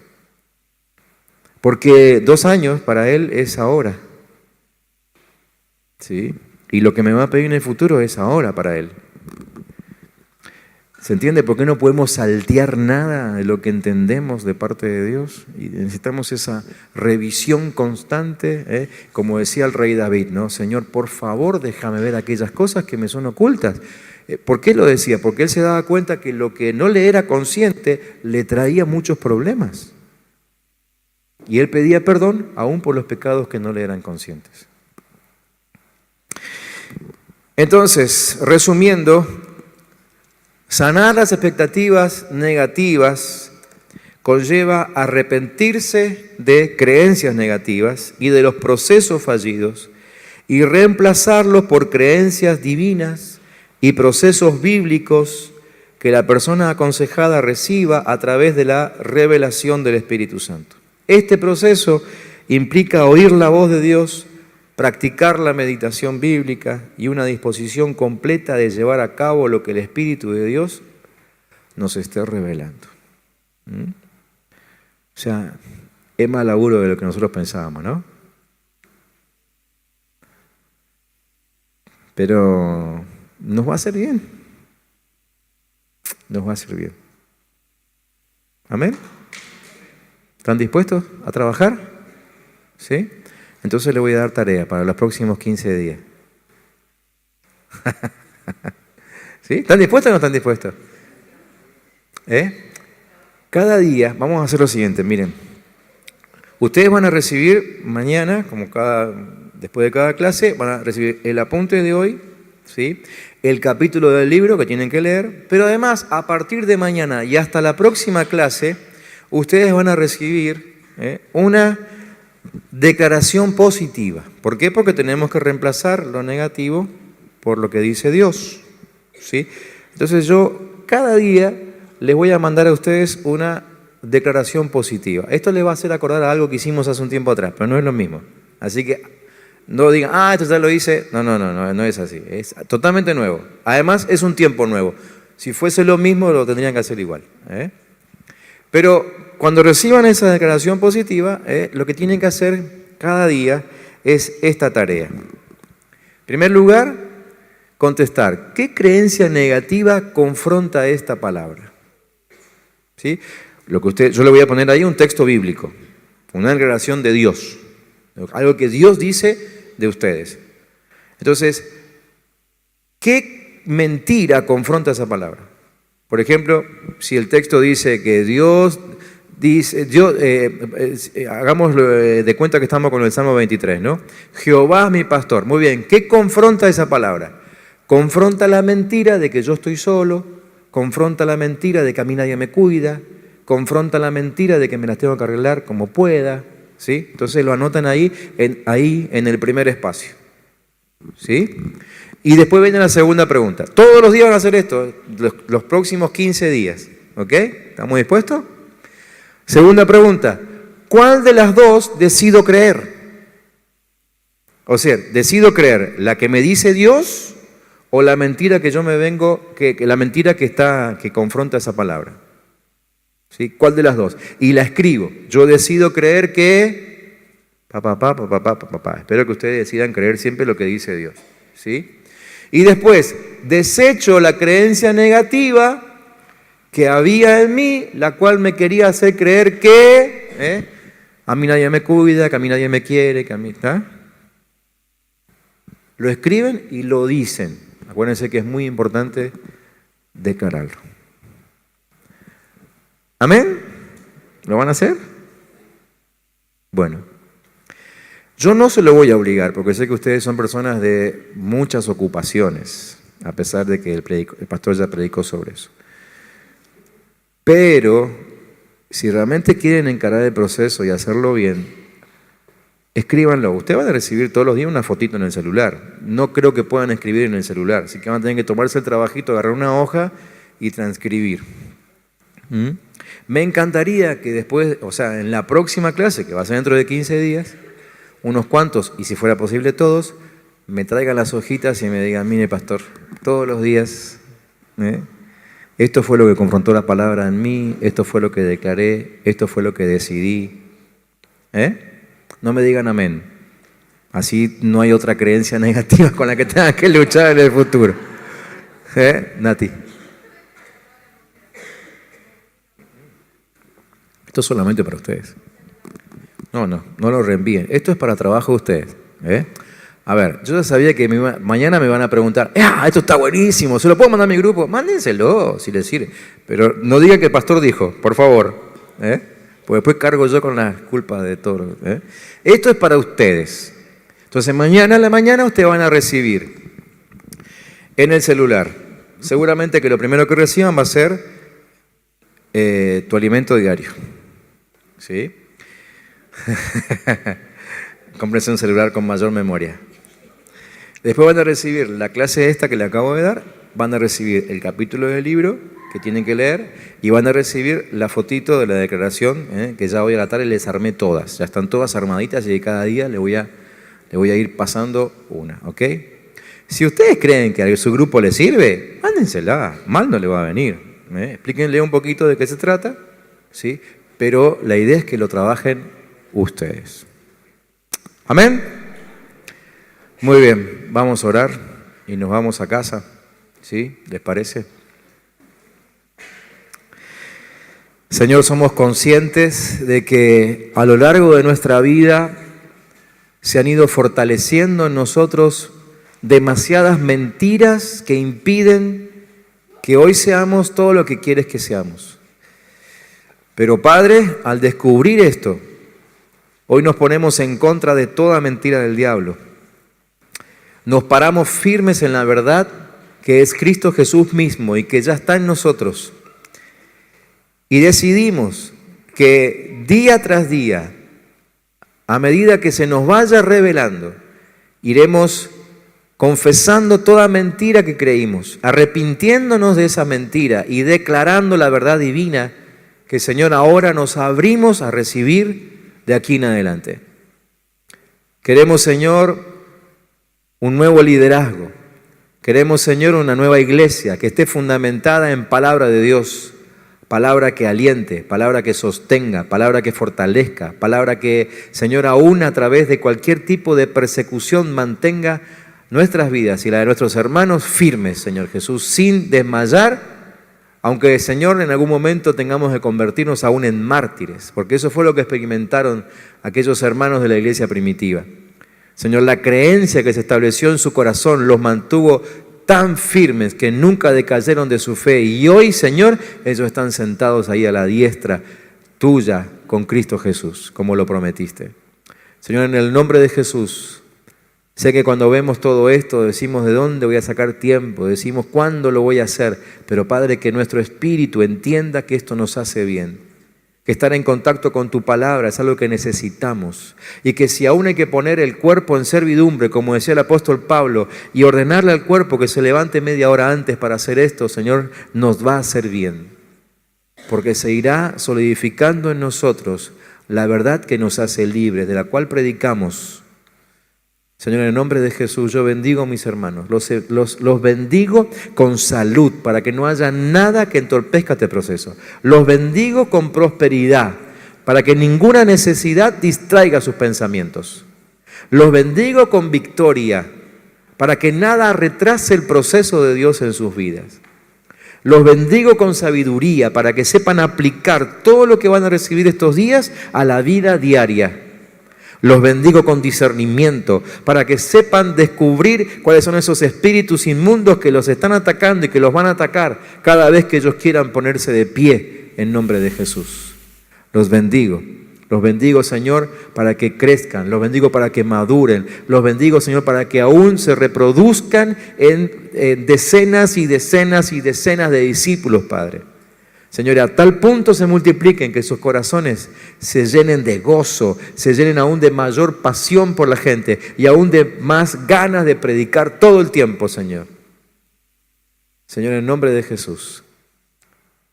Porque 2 años para Él es ahora. ¿Sí? Y lo que me va a pedir en el futuro es ahora para Él. ¿Se entiende por qué no podemos saltear nada de lo que entendemos de parte de Dios? Y necesitamos esa revisión constante, como decía el rey David, ¿no? Señor, por favor, déjame ver aquellas cosas que me son ocultas. ¿Por qué lo decía? Porque él se daba cuenta que lo que no le era consciente le traía muchos problemas. Y él pedía perdón aún por los pecados que no le eran conscientes. Entonces, resumiendo, sanar las expectativas negativas conlleva arrepentirse de creencias negativas y de los procesos fallidos y reemplazarlos por creencias divinas y procesos bíblicos que la persona aconsejada reciba a través de la revelación del Espíritu Santo. Este proceso implica oír la voz de Dios, practicar la meditación bíblica y una disposición completa de llevar a cabo lo que el Espíritu de Dios nos esté revelando. O sea, es más laburo de lo que nosotros pensábamos, ¿no? Pero nos va a hacer bien. Nos va a hacer bien. ¿Amén? ¿Están dispuestos a trabajar? ¿Sí? Entonces le voy a dar tarea para los próximos 15 días. ¿Sí? ¿Están dispuestos o no están dispuestos? Cada día vamos a hacer lo siguiente, miren. Ustedes van a recibir mañana, después de cada clase, van a recibir el apunte de hoy, ¿sí? El capítulo del libro que tienen que leer, pero además a partir de mañana y hasta la próxima clase, ustedes van a recibir una declaración positiva. ¿Por qué? Porque tenemos que reemplazar lo negativo por lo que dice Dios, ¿sí? Entonces yo cada día les voy a mandar a ustedes una declaración positiva. Esto les va a hacer acordar a algo que hicimos hace un tiempo atrás, pero no es lo mismo. Así que no digan, esto ya lo hice. No es así. Es totalmente nuevo. Además es un tiempo nuevo. Si fuese lo mismo lo tendrían que hacer igual. Pero cuando reciban esa declaración positiva, lo que tienen que hacer cada día es esta tarea. En primer lugar, contestar, ¿qué creencia negativa confronta esta palabra? ¿Sí? Yo le voy a poner ahí un texto bíblico, una declaración de Dios, algo que Dios dice de ustedes. Entonces, ¿qué mentira confronta esa palabra? Por ejemplo, si el texto dice que Dios dice, hagamos de cuenta que estamos con el Salmo 23, ¿no? Jehová es mi pastor. Muy bien, ¿qué confronta esa palabra? Confronta la mentira de que yo estoy solo, confronta la mentira de que a mí nadie me cuida, confronta la mentira de que me las tengo que arreglar como pueda, ¿sí? Entonces lo anotan ahí en el primer espacio, ¿sí? Y después viene la segunda pregunta. Todos los días van a hacer esto, los próximos 15 días, ¿ok? ¿Estamos dispuestos? Segunda pregunta, ¿cuál de las dos decido creer? O sea, ¿decido creer la que me dice Dios o la mentira que yo me vengo, la mentira que confronta esa palabra? ¿Sí? ¿Cuál de las dos? Y la escribo. Yo decido creer que... Espero que ustedes decidan creer siempre lo que dice Dios, ¿sí? Y después, desecho la creencia negativa que había en mí, la cual me quería hacer creer que a mí nadie me cuida, que a mí nadie me quiere, que a mí... ¿ah? Lo escriben y lo dicen. Acuérdense que es muy importante declararlo. ¿Amén? ¿Lo van a hacer? Bueno, yo no se lo voy a obligar porque sé que ustedes son personas de muchas ocupaciones, a pesar de que el pastor ya predicó sobre eso. Pero si realmente quieren encarar el proceso y hacerlo bien, escríbanlo. Ustedes van a recibir todos los días una fotito en el celular. No creo que puedan escribir en el celular, así que van a tener que tomarse el trabajito, agarrar una hoja y transcribir. Me encantaría que después, o sea, en la próxima clase, que va a ser dentro de 15 días, unos cuantos, y si fuera posible todos, me traigan las hojitas y me digan, mire pastor, todos los días, esto fue lo que confrontó la palabra en mí, esto fue lo que declaré, esto fue lo que decidí. No me digan amén. Así no hay otra creencia negativa con la que tengan que luchar en el futuro. Nati. Esto es solamente para ustedes. No lo reenvíen. Esto es para trabajo de ustedes. A ver, yo ya sabía que mañana me van a preguntar, esto está buenísimo, ¿se lo puedo mandar a mi grupo? Mándenselo, si les sirve. Pero no digan que el pastor dijo, por favor. Pues después cargo yo con las culpas de todo. Esto es para ustedes. Entonces mañana a la mañana ustedes van a recibir en el celular. Seguramente que lo primero que reciban va a ser tu alimento diario. ¿Sí? Cómprense un celular con mayor memoria. Después van a recibir la clase esta que le acabo de dar, van a recibir el capítulo del libro que tienen que leer y van a recibir la fotito de la declaración que ya hoy a la tarde les armé todas. Ya están todas armaditas y cada día le voy a ir pasando una, ¿ok? Si ustedes creen que a su grupo les sirve, mándensela, mal no le va a venir. Explíquenle un poquito de qué se trata, ¿sí? Pero la idea es que lo trabajen ustedes. ¿Amén? Muy bien, vamos a orar y nos vamos a casa, ¿sí? ¿Les parece? Señor, somos conscientes de que a lo largo de nuestra vida se han ido fortaleciendo en nosotros demasiadas mentiras que impiden que hoy seamos todo lo que quieres que seamos. Pero Padre, al descubrir esto, hoy nos ponemos en contra de toda mentira del diablo. Nos paramos firmes en la verdad que es Cristo Jesús mismo y que ya está en nosotros. Y decidimos que día tras día, a medida que se nos vaya revelando, iremos confesando toda mentira que creímos, arrepintiéndonos de esa mentira y declarando la verdad divina que, Señor, ahora nos abrimos a recibir de aquí en adelante. Queremos, Señor, un nuevo liderazgo. Queremos, Señor, una nueva iglesia que esté fundamentada en palabra de Dios, palabra que aliente, palabra que sostenga, palabra que fortalezca, palabra que, Señor, aún a través de cualquier tipo de persecución mantenga nuestras vidas y la de nuestros hermanos firmes, Señor Jesús, sin desmayar, aunque, Señor, en algún momento tengamos que convertirnos aún en mártires, porque eso fue lo que experimentaron aquellos hermanos de la iglesia primitiva. Señor, la creencia que se estableció en su corazón los mantuvo tan firmes que nunca decayeron de su fe. Y hoy, Señor, ellos están sentados ahí a la diestra tuya con Cristo Jesús, como lo prometiste. Señor, en el nombre de Jesús, sé que cuando vemos todo esto decimos de dónde voy a sacar tiempo, decimos cuándo lo voy a hacer, pero Padre, que nuestro espíritu entienda que esto nos hace bien, que estar en contacto con tu palabra es algo que necesitamos y que si aún hay que poner el cuerpo en servidumbre, como decía el apóstol Pablo, y ordenarle al cuerpo que se levante media hora antes para hacer esto, Señor, nos va a hacer bien, porque se irá solidificando en nosotros la verdad que nos hace libres, de la cual predicamos. Señor, en el nombre de Jesús, yo bendigo a mis hermanos, los bendigo con salud, para que no haya nada que entorpezca este proceso. Los bendigo con prosperidad, para que ninguna necesidad distraiga sus pensamientos. Los bendigo con victoria, para que nada retrase el proceso de Dios en sus vidas. Los bendigo con sabiduría, para que sepan aplicar todo lo que van a recibir estos días a la vida diaria. Los bendigo con discernimiento, para que sepan descubrir cuáles son esos espíritus inmundos que los están atacando y que los van a atacar cada vez que ellos quieran ponerse de pie en nombre de Jesús. Los bendigo, Señor, para que crezcan, los bendigo para que maduren, los bendigo, Señor, para que aún se reproduzcan en decenas y decenas y decenas de discípulos, Padre. Señor, a tal punto se multipliquen que sus corazones se llenen de gozo, se llenen aún de mayor pasión por la gente y aún de más ganas de predicar todo el tiempo, Señor. Señor, en nombre de Jesús.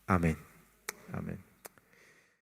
Amén. Amén.